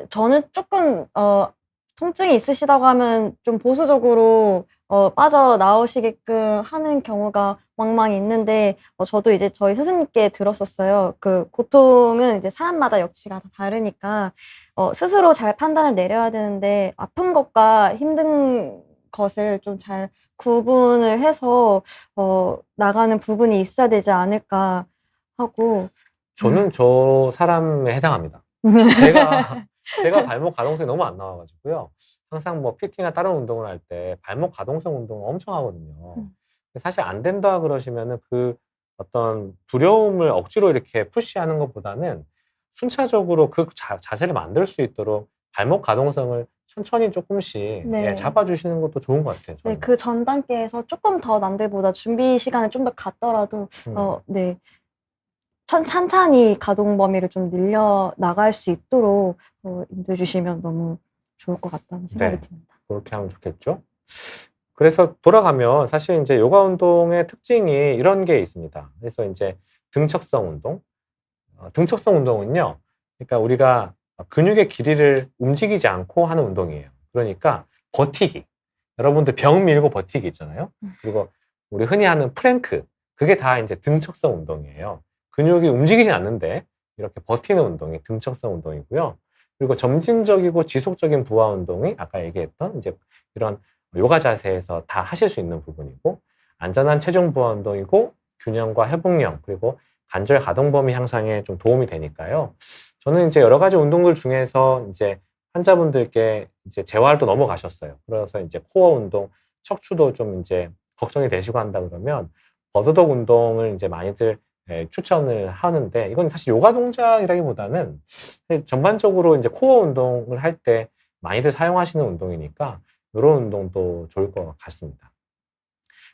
저는 조금 통증이 있으시다고 하면 좀 보수적으로 빠져나오시게끔 하는 경우가 왕왕 있는데 저도 이제 저희 스승님께 들었었어요. 그 고통은 이제 사람마다 역치가 다 다르니까 스스로 잘 판단을 내려야 되는데 아픈 것과 힘든 것을 좀 잘 구분을 해서 나가는 부분이 있어야 되지 않을까 하고 저는 저 사람에 해당합니다. 제가 발목 가동성이 너무 안 나와가지고요. 항상 뭐 PT나 다른 운동을 할 때 발목 가동성 운동을 엄청 하거든요. 사실 안 된다 그러시면은 그 어떤 두려움을 억지로 이렇게 푸시하는 것보다는 순차적으로 그 자세를 만들 수 있도록 발목 가동성을 천천히 조금씩 네. 잡아주시는 것도 좋은 것 같아요. 네, 저는. 그 전 단계에서 조금 더 남들보다 준비 시간을 좀 더 갖더라도 네. 찬찬히 가동 범위를 좀 늘려 나갈 수 있도록 인도해 주시면 너무 좋을 것 같다는 생각이 듭니다. 그렇게 하면 좋겠죠. 그래서 돌아가면 사실 이제 요가 운동의 특징이 이런 게 있습니다. 그래서 이제 등척성 운동. 등척성 운동은요. 그러니까 우리가 근육의 길이를 움직이지 않고 하는 운동이에요. 그러니까 버티기. 여러분들 병 밀고 버티기 있잖아요. 그리고 우리 흔히 하는 프랭크. 그게 다 이제 등척성 운동이에요. 근육이 움직이진 않는데 이렇게 버티는 운동이 등척성 운동이고요. 그리고 점진적이고 지속적인 부하 운동이 아까 얘기했던 이제 이런 요가 자세에서 다 하실 수 있는 부분이고 안전한 체중 부하 운동이고 균형과 회복력 그리고 관절 가동 범위 향상에 좀 도움이 되니까요. 저는 이제 여러 가지 운동들 중에서 이제 환자분들께 이제 재활도 넘어가셨어요. 그래서 이제 코어 운동, 척추도 좀 이제 걱정이 되시고 한다 그러면 버드독 운동을 이제 많이들 추천을 하는데 이건 사실 요가 동작이라기보다는 전반적으로 이제 코어 운동을 할 때 많이들 사용하시는 운동이니까 이런 운동도 좋을 것 같습니다.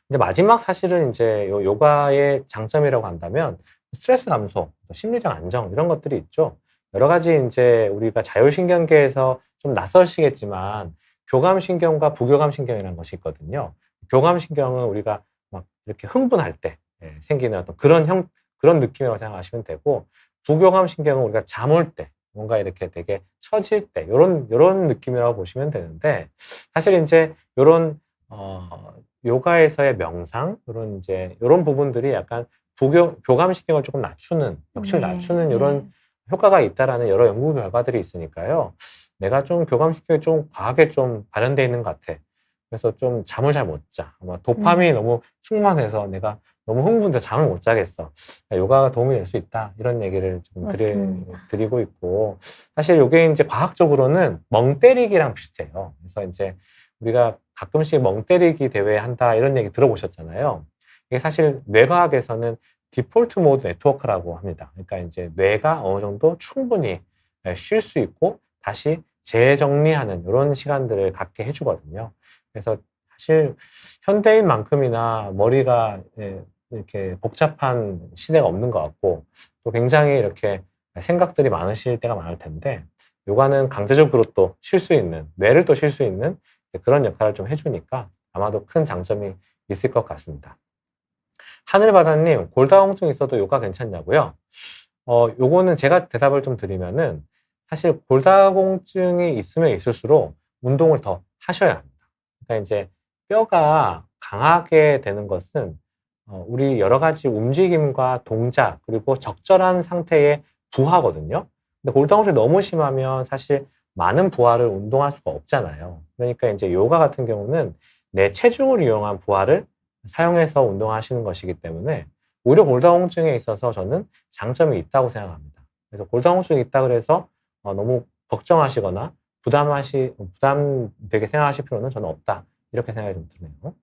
이제 마지막 사실은 이제 요가의 장점이라고 한다면 스트레스 감소, 심리적 안정 이런 것들이 있죠. 여러 가지 이제 우리가 자율신경계에서 좀 낯설시겠지만 교감신경과 부교감신경이라는 것이 있거든요. 교감신경은 우리가 막 이렇게 흥분할 때 생기는 어떤 그런 느낌이라고 생각하시면 되고 부교감신경은 우리가 잠 올 때 뭔가 이렇게 되게 처질 때 요런 느낌이라고 보시면 되는데 사실 이제 요런 요가에서의 명상 요런 부분들이 약간 교감신경을 조금 낮추는 역시를 낮추는 이런 효과가 있다라는 여러 연구 결과들이 있으니까요. 내가 좀 교감신경이 좀 과하게 좀 발현되어 있는 것 같아. 그래서 좀 잠을 잘 못 자. 아마 도파민이 너무 충만해서 내가 너무 흥분돼서 잠을 못 자겠어. 요가가 도움이 될 수 있다. 이런 얘기를 좀 드리고 있고. 사실 요게 이제 과학적으로는 멍 때리기랑 비슷해요. 그래서 이제 우리가 가끔씩 멍 때리기 대회 한다 이런 얘기 들어보셨잖아요. 이게 사실 뇌과학에서는 디폴트 모드 네트워크라고 합니다. 그러니까 이제 뇌가 어느 정도 충분히 쉴 수 있고 다시 재정리하는 이런 시간들을 갖게 해주거든요. 그래서 사실 현대인만큼이나 머리가 이렇게 복잡한 시대가 없는 것 같고 또 굉장히 이렇게 생각들이 많으실 때가 많을 텐데 요가는 강제적으로 또 쉴 수 있는 뇌를 또 쉴 수 있는 그런 역할을 좀 해주니까 아마도 큰 장점이 있을 것 같습니다. 하늘바다님, 골다공증 있어도 요가 괜찮냐고요? 요거는 제가 대답을 좀 드리면은 사실 골다공증이 있으면 있을수록 운동을 더 하셔야 합니다. 그러니까 이제 뼈가 강하게 되는 것은 우리 여러 가지 움직임과 동작 그리고 적절한 상태의 부하거든요. 근데 골다공증이 너무 심하면 사실 많은 부하를 운동할 수가 없잖아요. 그러니까 이제 요가 같은 경우는 내 체중을 이용한 부하를 사용해서 운동하시는 것이기 때문에 오히려 골다공증에 있어서 저는 장점이 있다고 생각합니다. 그래서 골다공증이 있다 그래서 너무 걱정하시거나 부담되게 생각하실 필요는 저는 없다. 이렇게 생각이 좀 드네요.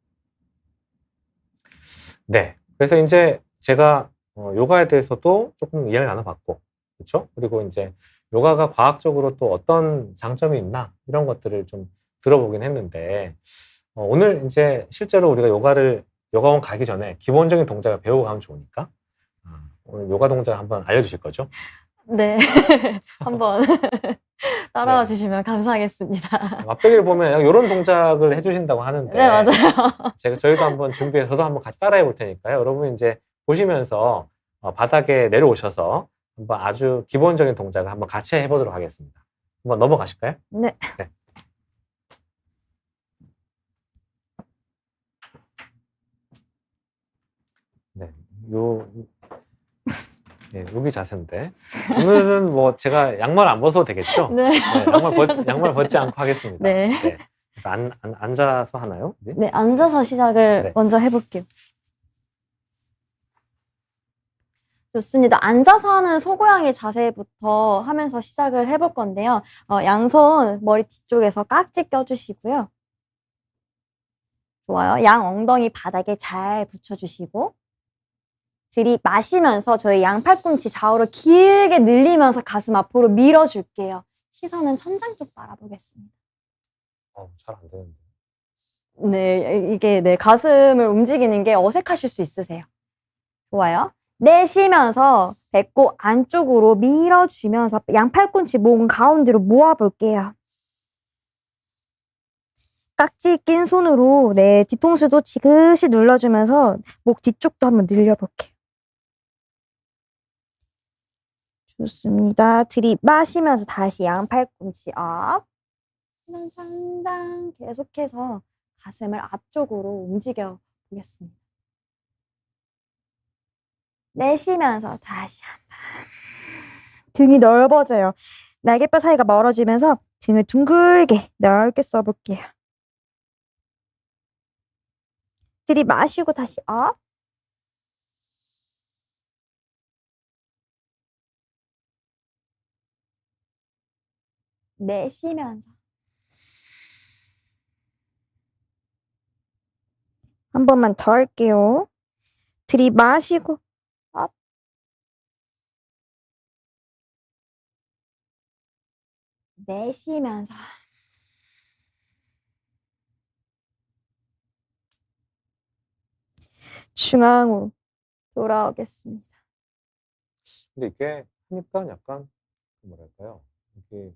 네. 그래서 이제 제가 요가에 대해서도 조금 이야기를 나눠봤고, 그렇죠? 그리고 이제 요가가 과학적으로 또 어떤 장점이 있나 이런 것들을 좀 들어보긴 했는데 오늘 이제 실제로 우리가 요가원 가기 전에 기본적인 동작을 배우고 가면 좋으니까 오늘 요가 동작 한번 알려주실 거죠? 네. 한번 따라와 네. 주시면 감사하겠습니다. 맛배기를 보면 이런 동작을 해주신다고 하는데 네, 맞아요. 저희도 한번 준비해서 저도 한번 같이 따라해 볼 테니까요. 여러분 이제 보시면서 바닥에 내려오셔서 한번 아주 기본적인 동작을 한번 같이 해보도록 하겠습니다. 한번 넘어가실까요? 네. 네. 네, 네, 여기 자세인데 오늘은 뭐 제가 양말 안 벗어도 되겠죠? 네. 네, 양말 벗지 않고 하겠습니다. 네. 네. 그래서 앉아서 하나요? 네. 네, 앉아서 시작을 네. 먼저 해볼게요. 좋습니다. 앉아서 하는 소고양이 자세부터 하면서 시작을 해볼 건데요. 양손 머리 뒤쪽에서 깍지 껴주시고요. 좋아요. 양 엉덩이 바닥에 잘 붙여주시고 들이마시면서 저희 양 팔꿈치 좌우로 길게 늘리면서 가슴 앞으로 밀어줄게요. 시선은 천장 쪽 바라보겠습니다. 잘 안 되는데. 네, 이게 네, 가슴을 움직이는 게 어색하실 수 있으세요. 좋아요. 내쉬면서 배꼽 안쪽으로 밀어주면서 양 팔꿈치 목 가운데로 모아볼게요. 깍지 낀 손으로 네, 뒤통수도 지그시 눌러주면서 목 뒤쪽도 한번 늘려볼게요. 좋습니다. 들이마시면서 다시 양 팔꿈치 업. 천장 계속해서 가슴을 앞쪽으로 움직여 보겠습니다. 내쉬면서 다시 한번 등이 넓어져요. 날개뼈 사이가 멀어지면서 등을 둥글게 넓게 써볼게요. 들이마시고 다시 업. 내쉬면서 한 번만 더 할게요. 들이마시고 업. 내쉬면서 중앙으로 돌아오겠습니다. 근데 이게 하니까 약간 뭐랄까요? 이게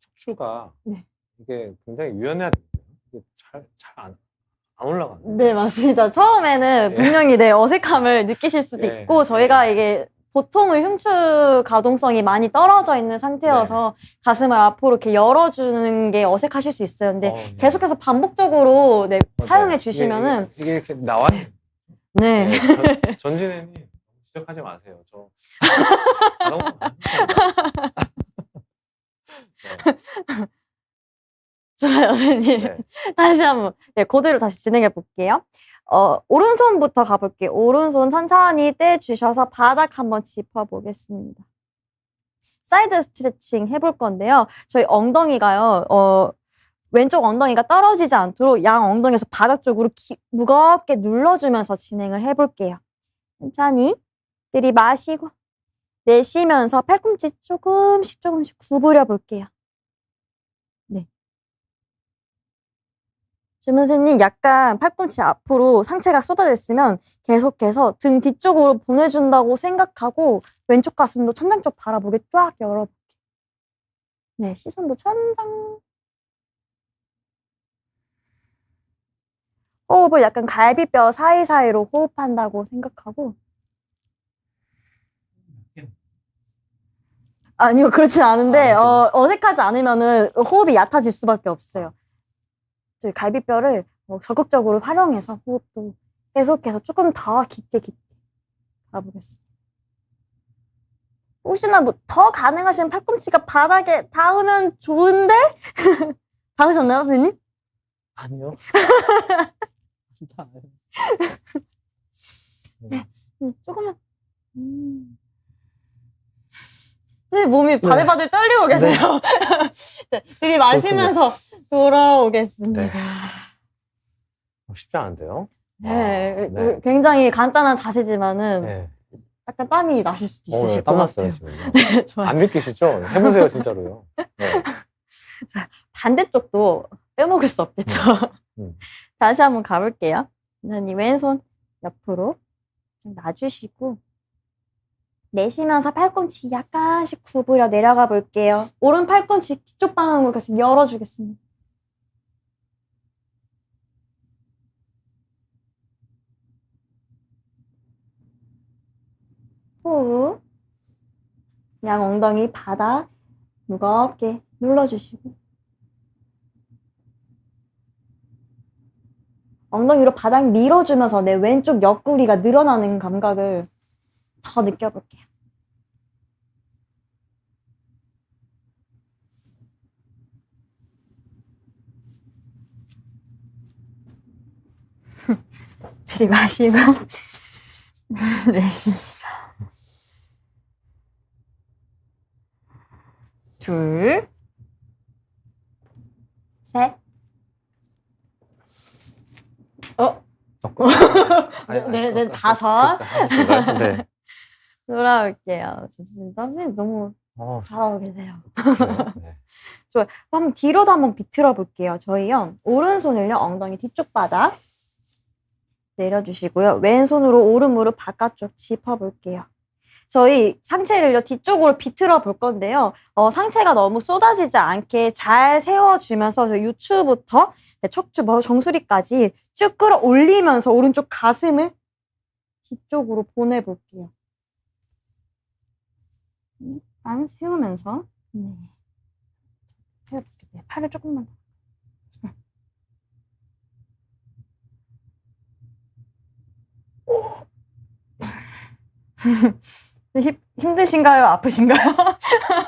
척추가 네. 이게 굉장히 유연해야 되는데 이게 잘 안 올라가는. 네, 맞습니다. 처음에는 예. 분명히 네, 어색함을 느끼실 수도 예, 있고 저희가 예. 이게 보통은 흉추 가동성이 많이 떨어져 있는 상태여서 가슴을 앞으로 이렇게 열어주는 게 어색하실 수 있어요. 근데 예. 계속해서 반복적으로 네, 맞아요. 사용해 주시면은 이게 이렇게 나와요. 네. 네, 전진애님 지적하지 마세요. 저 다른 거 안 합니다. 네. 좋아요, 선생님. 네. 다시 한번 네, 그대로 다시 진행해 볼게요. 오른손부터 가볼게요. 오른손 천천히 떼주셔서 바닥 한번 짚어보겠습니다. 사이드 스트레칭 해볼 건데요. 저희 엉덩이가요. 왼쪽 엉덩이가 떨어지지 않도록 양 엉덩이에서 바닥 쪽으로 무겁게 눌러주면서 진행을 해볼게요. 천천히 들이마시고 내쉬면서 팔꿈치 조금씩 구부려 볼게요. 네. 주무세님 약간 팔꿈치 앞으로 상체가 쏟아져 있으면 계속해서 등 뒤쪽으로 보내준다고 생각하고 왼쪽 가슴도 천장 쪽 바라보게 쫙 열어볼게요. 네, 시선도 천장. 호흡을 약간 갈비뼈 사이사이로 호흡한다고 생각하고. 아니요, 그렇진 않은데 어색하지 않으면은 호흡이 얕아질 수밖에 없어요. 저희 갈비뼈를 적극적으로 활용해서 호흡도 계속해서 조금 더 깊게 가보겠습니다. 혹시나 뭐 더 가능하시면 팔꿈치가 바닥에 닿으면 좋은데? 닿으셨나요, 선생님? 아니요. 네, 조금만. 네, 몸이 바들바들 떨리고 계세요. 네, 들이마시면서 돌아오겠습니다. 네. 쉽지 않은데요? 네, 네. 굉장히 간단한 자세지만은 네. 약간 땀이 나실 수도 있으실 것 땀 났어요, 같아요. 지금. 네, 좋아요. 안 믿기시죠? 해보세요, 진짜로요. 네. 반대쪽도 빼먹을 수 없겠죠. 다시 한번 가볼게요. 이 왼손 옆으로 좀 놔주시고 내쉬면서 팔꿈치 약간씩 구부려 내려가 볼게요. 오른 팔꿈치 뒤쪽 방향으로 계속 열어주겠습니다. 호흡. 양 엉덩이 바닥 무겁게 눌러주시고 엉덩이로 바닥 밀어주면서 내 왼쪽 옆구리가 늘어나는 감각을 더 느껴볼게요. 들이마시고 내쉽니다. 둘, 셋. 네, 다섯. 네. 돌아올게요. 좋습니다. 선생님 너무 잘하고 계세요. 네. 좋아요. 한번 뒤로도 한번 비틀어 볼게요. 저희요. 오른손을요. 엉덩이 뒤쪽 바닥 내려주시고요. 왼손으로 오른 무릎 바깥쪽 짚어볼게요. 저희 상체를요. 뒤쪽으로 비틀어 볼 건데요. 상체가 너무 쏟아지지 않게 잘 세워주면서 저희 유추부터 척추, 정수리까지 쭉 끌어올리면서 오른쪽 가슴을 뒤쪽으로 보내볼게요. 일단 세우면서 세워볼게요. 팔을 조금만 더. 힘드신가요? 아프신가요?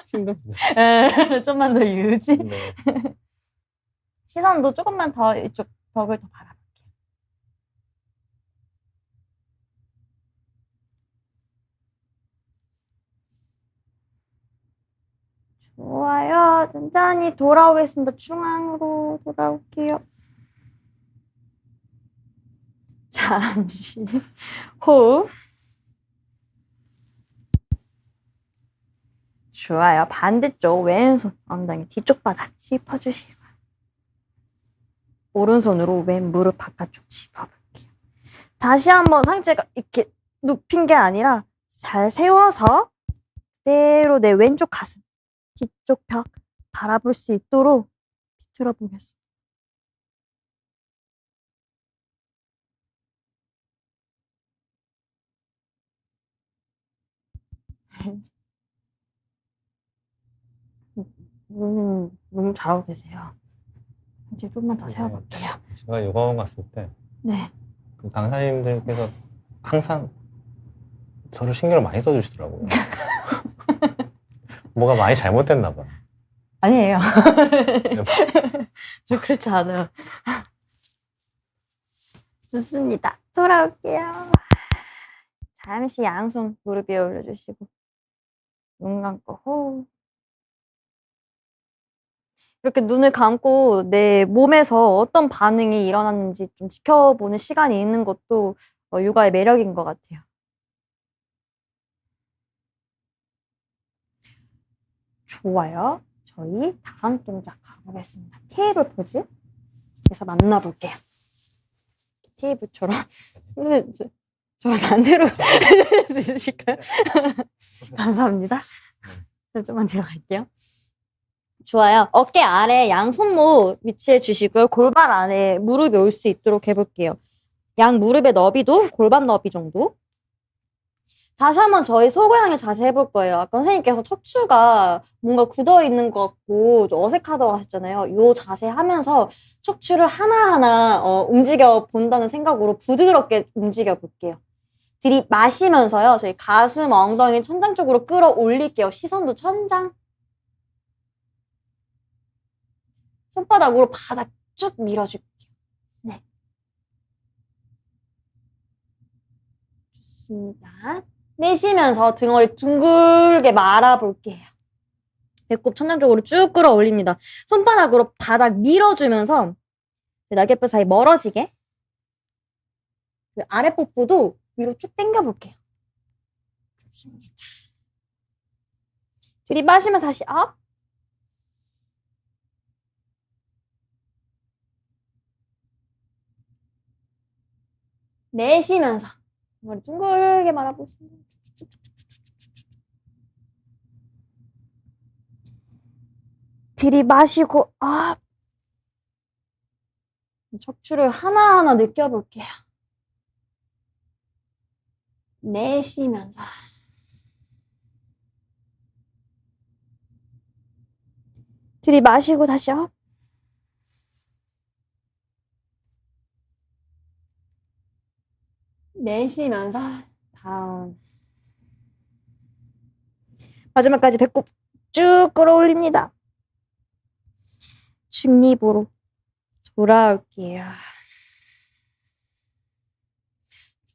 힘듭니다. 네, 좀만 더 유지. 네. 시선도 조금만 더 이쪽 벽을 더 바라볼게요. 좋아요. 천천히 돌아오겠습니다. 중앙으로 돌아올게요. 잠시 호흡. 좋아요. 반대쪽 왼손 엉덩이 뒤쪽 바닥 짚어주시고 오른손으로 왼 무릎 바깥쪽 짚어볼게요. 다시 한번 상체가 이렇게 눕힌 게 아니라 잘 세워서 그대로 내 왼쪽 가슴 뒤쪽 벽 바라볼 수 있도록 비틀어 보겠습니다. 너무 잘하고 계세요. 이제 좀만 더 세워볼게요. 제가 요가원 갔을 때 네. 그 강사님들께서 항상 저를 신경을 많이 써주시더라고요. 뭐가 많이 잘못됐나 봐. 아니에요. 저 그렇지 않아요. 좋습니다. 돌아올게요. 잠시 양손 무릎 위에 올려주시고 눈 감고 호흡. 이렇게 눈을 감고 내 몸에서 어떤 반응이 일어났는지 좀 지켜보는 시간이 있는 것도 요가의 매력인 것 같아요. 좋아요. 저희 다음 동작 가보겠습니다. 테이블 포즈. 그래서 만나볼게요. 테이블처럼. 저랑 반대로 해줄 수 있으실까요? 감사합니다. 좀만 들어갈게요. 좋아요. 어깨 아래 양 손목 위치해 주시고요. 골반 안에 무릎이 올 수 있도록 해볼게요. 양 무릎의 너비도 골반 너비 정도. 다시 한번 저희 소고양이 자세 해볼 거예요. 아까 선생님께서 척추가 뭔가 굳어있는 것 같고 좀 어색하다고 하셨잖아요. 이 자세 하면서 척추를 하나하나 움직여 본다는 생각으로 부드럽게 움직여 볼게요. 들이마시면서요. 저희 가슴, 엉덩이 천장 쪽으로 끌어올릴게요. 시선도 천장. 손바닥으로 바닥 쭉 밀어줄게요. 네. 좋습니다. 내쉬면서 등허리 둥글게 말아볼게요. 배꼽 천장 쪽으로 쭉 끌어올립니다. 손바닥으로 바닥 밀어주면서 날개뼈 사이 멀어지게 아랫복부도 위로 쭉 당겨볼게요. 좋습니다. 들이마시면 다시 업. 내쉬면서 머리 둥글게 말아보겠습니다. 들이마시고 업. 척추를 하나하나 느껴볼게요. 내쉬면서 들이마시고 다시 업. 내쉬면서 다운. 마지막까지 배꼽 쭉 끌어올립니다. 중립으로 돌아올게요.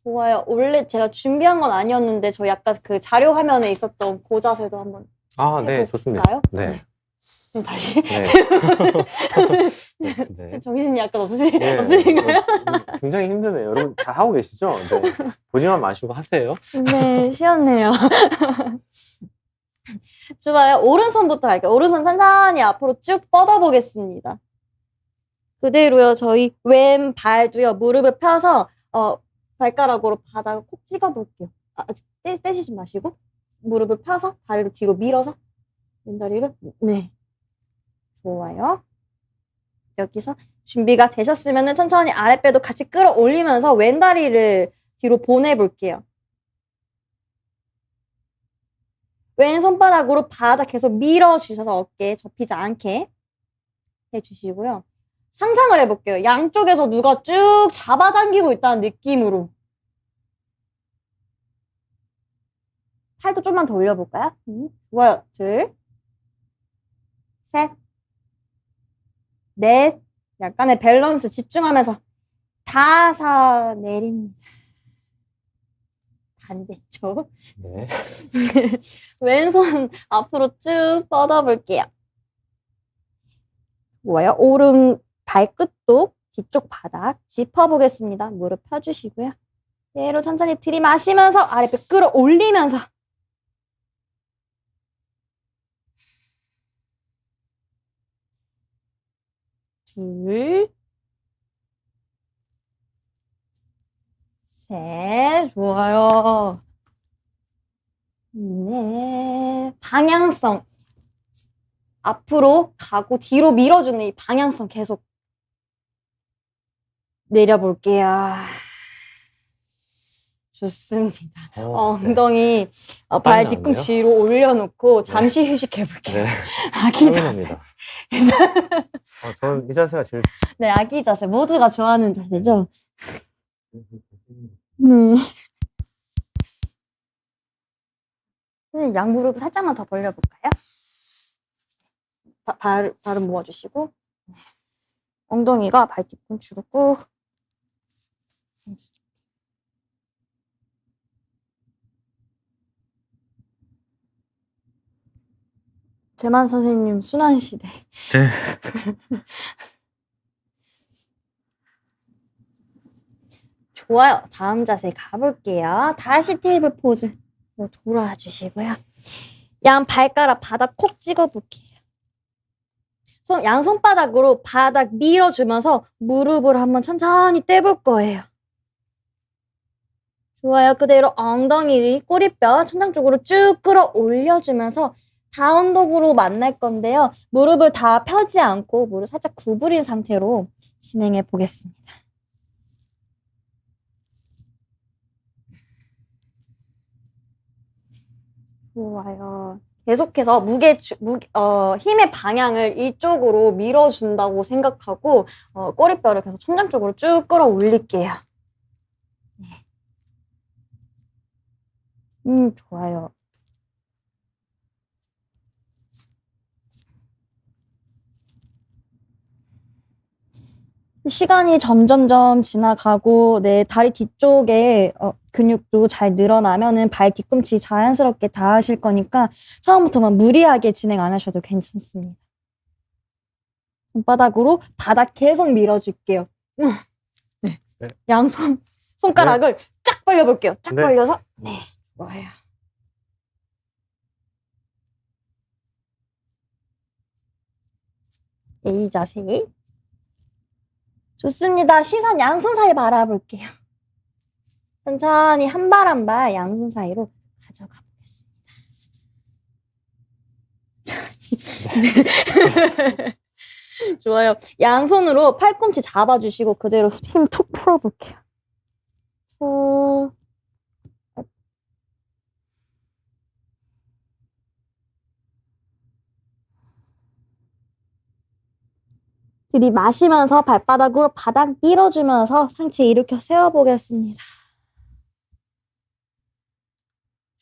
좋아요. 원래 제가 준비한 건 아니었는데 저 약간 그 자료 화면에 있었던 그 자세도 한번 아, 네, 좋습니다. 해볼까요? 네. 그럼 다시 네. 네. 정신이 약간 네. 없으신가요? 굉장히 힘드네요. 여러분 잘 하고 계시죠? 네. 보지만 마시고 하세요. 네, 쉬었네요. 좋아요. 오른손부터 할게요. 오른손 천천히 앞으로 쭉 뻗어보겠습니다. 그대로요. 저희 왼발도요. 무릎을 펴서 발가락으로 바닥을 콕 찍어볼게요. 아직 떼시지 마시고 무릎을 펴서 다리를 뒤로 밀어서 왼다리를 네. 좋아요. 여기서 준비가 되셨으면 천천히 아랫배도 같이 끌어올리면서 왼다리를 뒤로 보내볼게요. 왼 손바닥으로 바닥 계속 밀어주셔서 어깨 접히지 않게 해주시고요. 상상을 해볼게요. 양쪽에서 누가 쭉 잡아당기고 있다는 느낌으로. 팔도 좀만 더 올려볼까요? 좋아요. 둘, 셋, 넷. 약간의 밸런스 집중하면서 다섯 내립니다. 반대쪽. 네. 왼손 앞으로 쭉 뻗어볼게요. 좋아요. 오른 발끝도 뒤쪽 바닥 짚어보겠습니다. 무릎 펴주시고요. 그대로 천천히 들이마시면서 아랫배 끌어올리면서 둘, 셋, 좋아요. 네, 방향성. 앞으로 가고 뒤로 밀어주는 이 방향성 계속 내려볼게요. 좋습니다. 네. 엉덩이 발 뒤꿈치로 올려놓고 잠시 휴식해볼게요. 네. 아기 자세. 땀이 저는 이 자세가 제일 네, 아기 자세. 모두가 좋아하는 자세죠? 선생님, 양무릎 살짝만 더 벌려볼까요? 발은 모아주시고 엉덩이가 발 뒤꿈치로 꾹. 재만 선생님 순환시대. 네. 좋아요. 다음 자세 가볼게요. 다시 테이블 포즈 돌아와 주시고요. 양 발가락 바닥 콕 찍어볼게요. 양 손바닥으로 바닥 밀어주면서 무릎을 한번 천천히 떼볼 거예요. 좋아요. 그대로 엉덩이, 꼬리뼈 천장 쪽으로 쭉 끌어올려주면서 다운독으로 만날 건데요. 무릎을 다 펴지 않고 무릎 살짝 구부린 상태로 진행해 보겠습니다. 좋아요. 계속해서 힘의 방향을 이쪽으로 밀어준다고 생각하고 꼬리뼈를 계속 천장 쪽으로 쭉 끌어올릴게요. 네. 좋아요. 시간이 점점점 지나가고 내 다리 뒤쪽에 근육도 잘 늘어나면은 발 뒤꿈치 자연스럽게 닿으실 거니까 처음부터만 무리하게 진행 안 하셔도 괜찮습니다. 손바닥으로 바닥 계속 밀어줄게요. 네. 양손 손가락을 쫙 벌려볼게요. 쫙 벌려서 네, 좋아요. A 자세. 좋습니다. 시선 양손 사이 바라볼게요. 천천히 한 발 한 발 양손 사이로 가져가 보겠습니다. 좋아요. 양손으로 팔꿈치 잡아주시고 그대로 힘 툭 풀어볼게요. 툭. 들이마시면서 발바닥으로 바닥 밀어주면서 상체 일으켜 세워보겠습니다.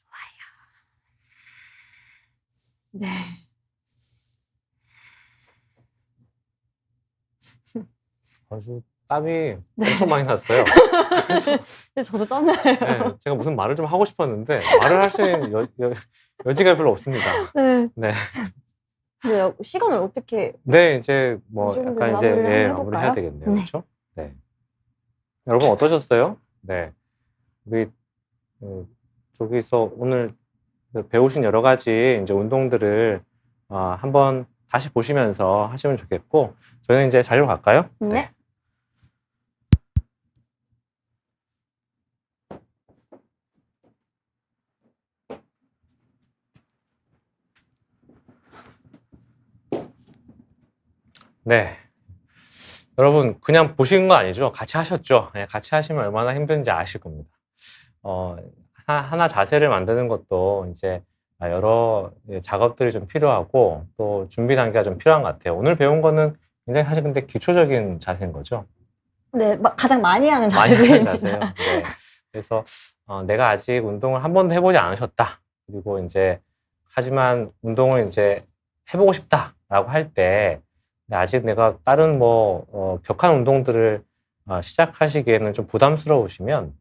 좋아요. 네. 아주 땀이 엄청 많이 났어요. 네, 저도 땀나요. 네, 제가 무슨 말을 좀 하고 싶었는데 말을 할 수 있는 여지가 별로 없습니다. 네. 네. 네, 시간을 어떻게 네, 이제 뭐 이 정도 약간 이제 마무리를 한번 마무리 해야 해볼까요? 되겠네요. 네. 그렇죠? 네. 여러분 어떠셨어요? 네. 우리 저기서 오늘 배우신 여러 가지 이제 운동들을 한번 다시 보시면서 하시면 좋겠고 저희는 이제 자리로 갈까요? 네. 네. 여러분 그냥 보신 거 아니죠? 같이 하셨죠? 네, 같이 하시면 얼마나 힘든지 아실 겁니다. 하나 자세를 만드는 것도 이제 여러 작업들이 좀 필요하고 또 준비 단계가 좀 필요한 것 같아요. 오늘 배운 거는 굉장히 사실 근데 기초적인 자세인 거죠. 네, 가장 많이 하는 많이 하는 자세입니다. 자세요. 네. 그래서 내가 아직 운동을 한 번도 해보지 않으셨다. 그리고 이제 하지만 운동을 이제 해보고 싶다라고 할 때 아직 내가 다른 격한 운동들을 시작하시기에는 좀 부담스러우시면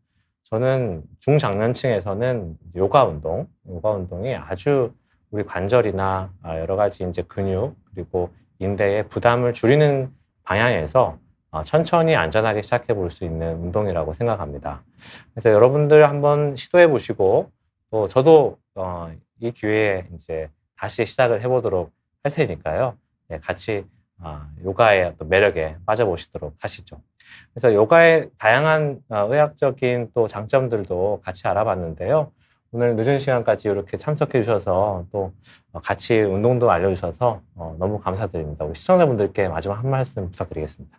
저는 중장년층에서는 요가 운동이 아주 우리 관절이나 여러 가지 이제 근육 그리고 인대의 부담을 줄이는 방향에서 천천히 안전하게 시작해 볼 수 있는 운동이라고 생각합니다. 그래서 여러분들 한번 시도해 보시고 또 저도 이 기회에 이제 다시 시작을 해보도록 할 테니까요. 네, 같이 요가의 어떤 매력에 빠져보시도록 하시죠. 그래서 요가의 다양한 의학적인 또 장점들도 같이 알아봤는데요. 오늘 늦은 시간까지 이렇게 참석해 주셔서 또 같이 운동도 알려주셔서 너무 감사드립니다. 우리 시청자분들께 마지막 한 말씀 부탁드리겠습니다.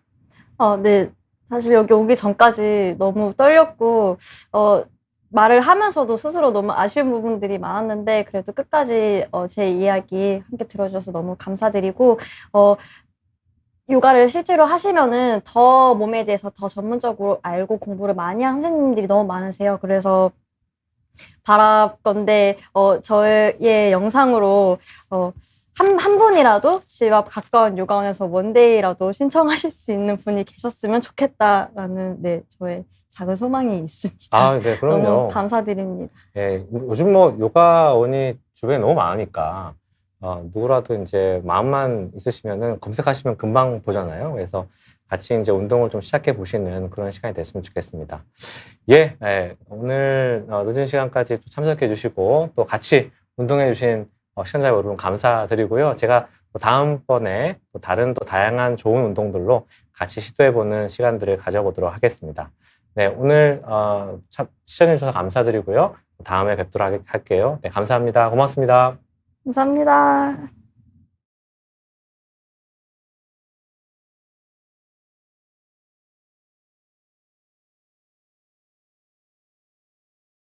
네. 사실 여기 오기 전까지 너무 떨렸고, 말을 하면서도 스스로 너무 아쉬운 부분들이 많았는데, 그래도 끝까지 제 이야기 함께 들어주셔서 너무 감사드리고, 요가를 실제로 하시면은 더 몸에 대해서 더 전문적으로 알고 공부를 많이 한 선생님들이 너무 많으세요. 그래서 바랍건대, 저의 영상으로, 한 분이라도 집 앞 가까운 요가원에서 원데이라도 신청하실 수 있는 분이 계셨으면 좋겠다라는, 네, 저의 작은 소망이 있습니다. 네, 그럼요. 너무 감사드립니다. 예, 요즘 요가원이 주변에 너무 많으니까, 누구라도 이제 마음만 있으시면은 검색하시면 금방 보잖아요. 그래서 같이 이제 운동을 좀 시작해 보시는 그런 시간이 됐으면 좋겠습니다. 오늘 늦은 시간까지 또 참석해 주시고 또 같이 운동해 주신 시청자 여러분 감사드리고요. 제가 또 다음번에 또 다른 또 다양한 좋은 운동들로 같이 시도해 보는 시간들을 가져보도록 하겠습니다. 네, 오늘 시청해 주셔서 감사드리고요. 다음에 뵙도록 할게요. 네, 감사합니다. 고맙습니다. 감사합니다.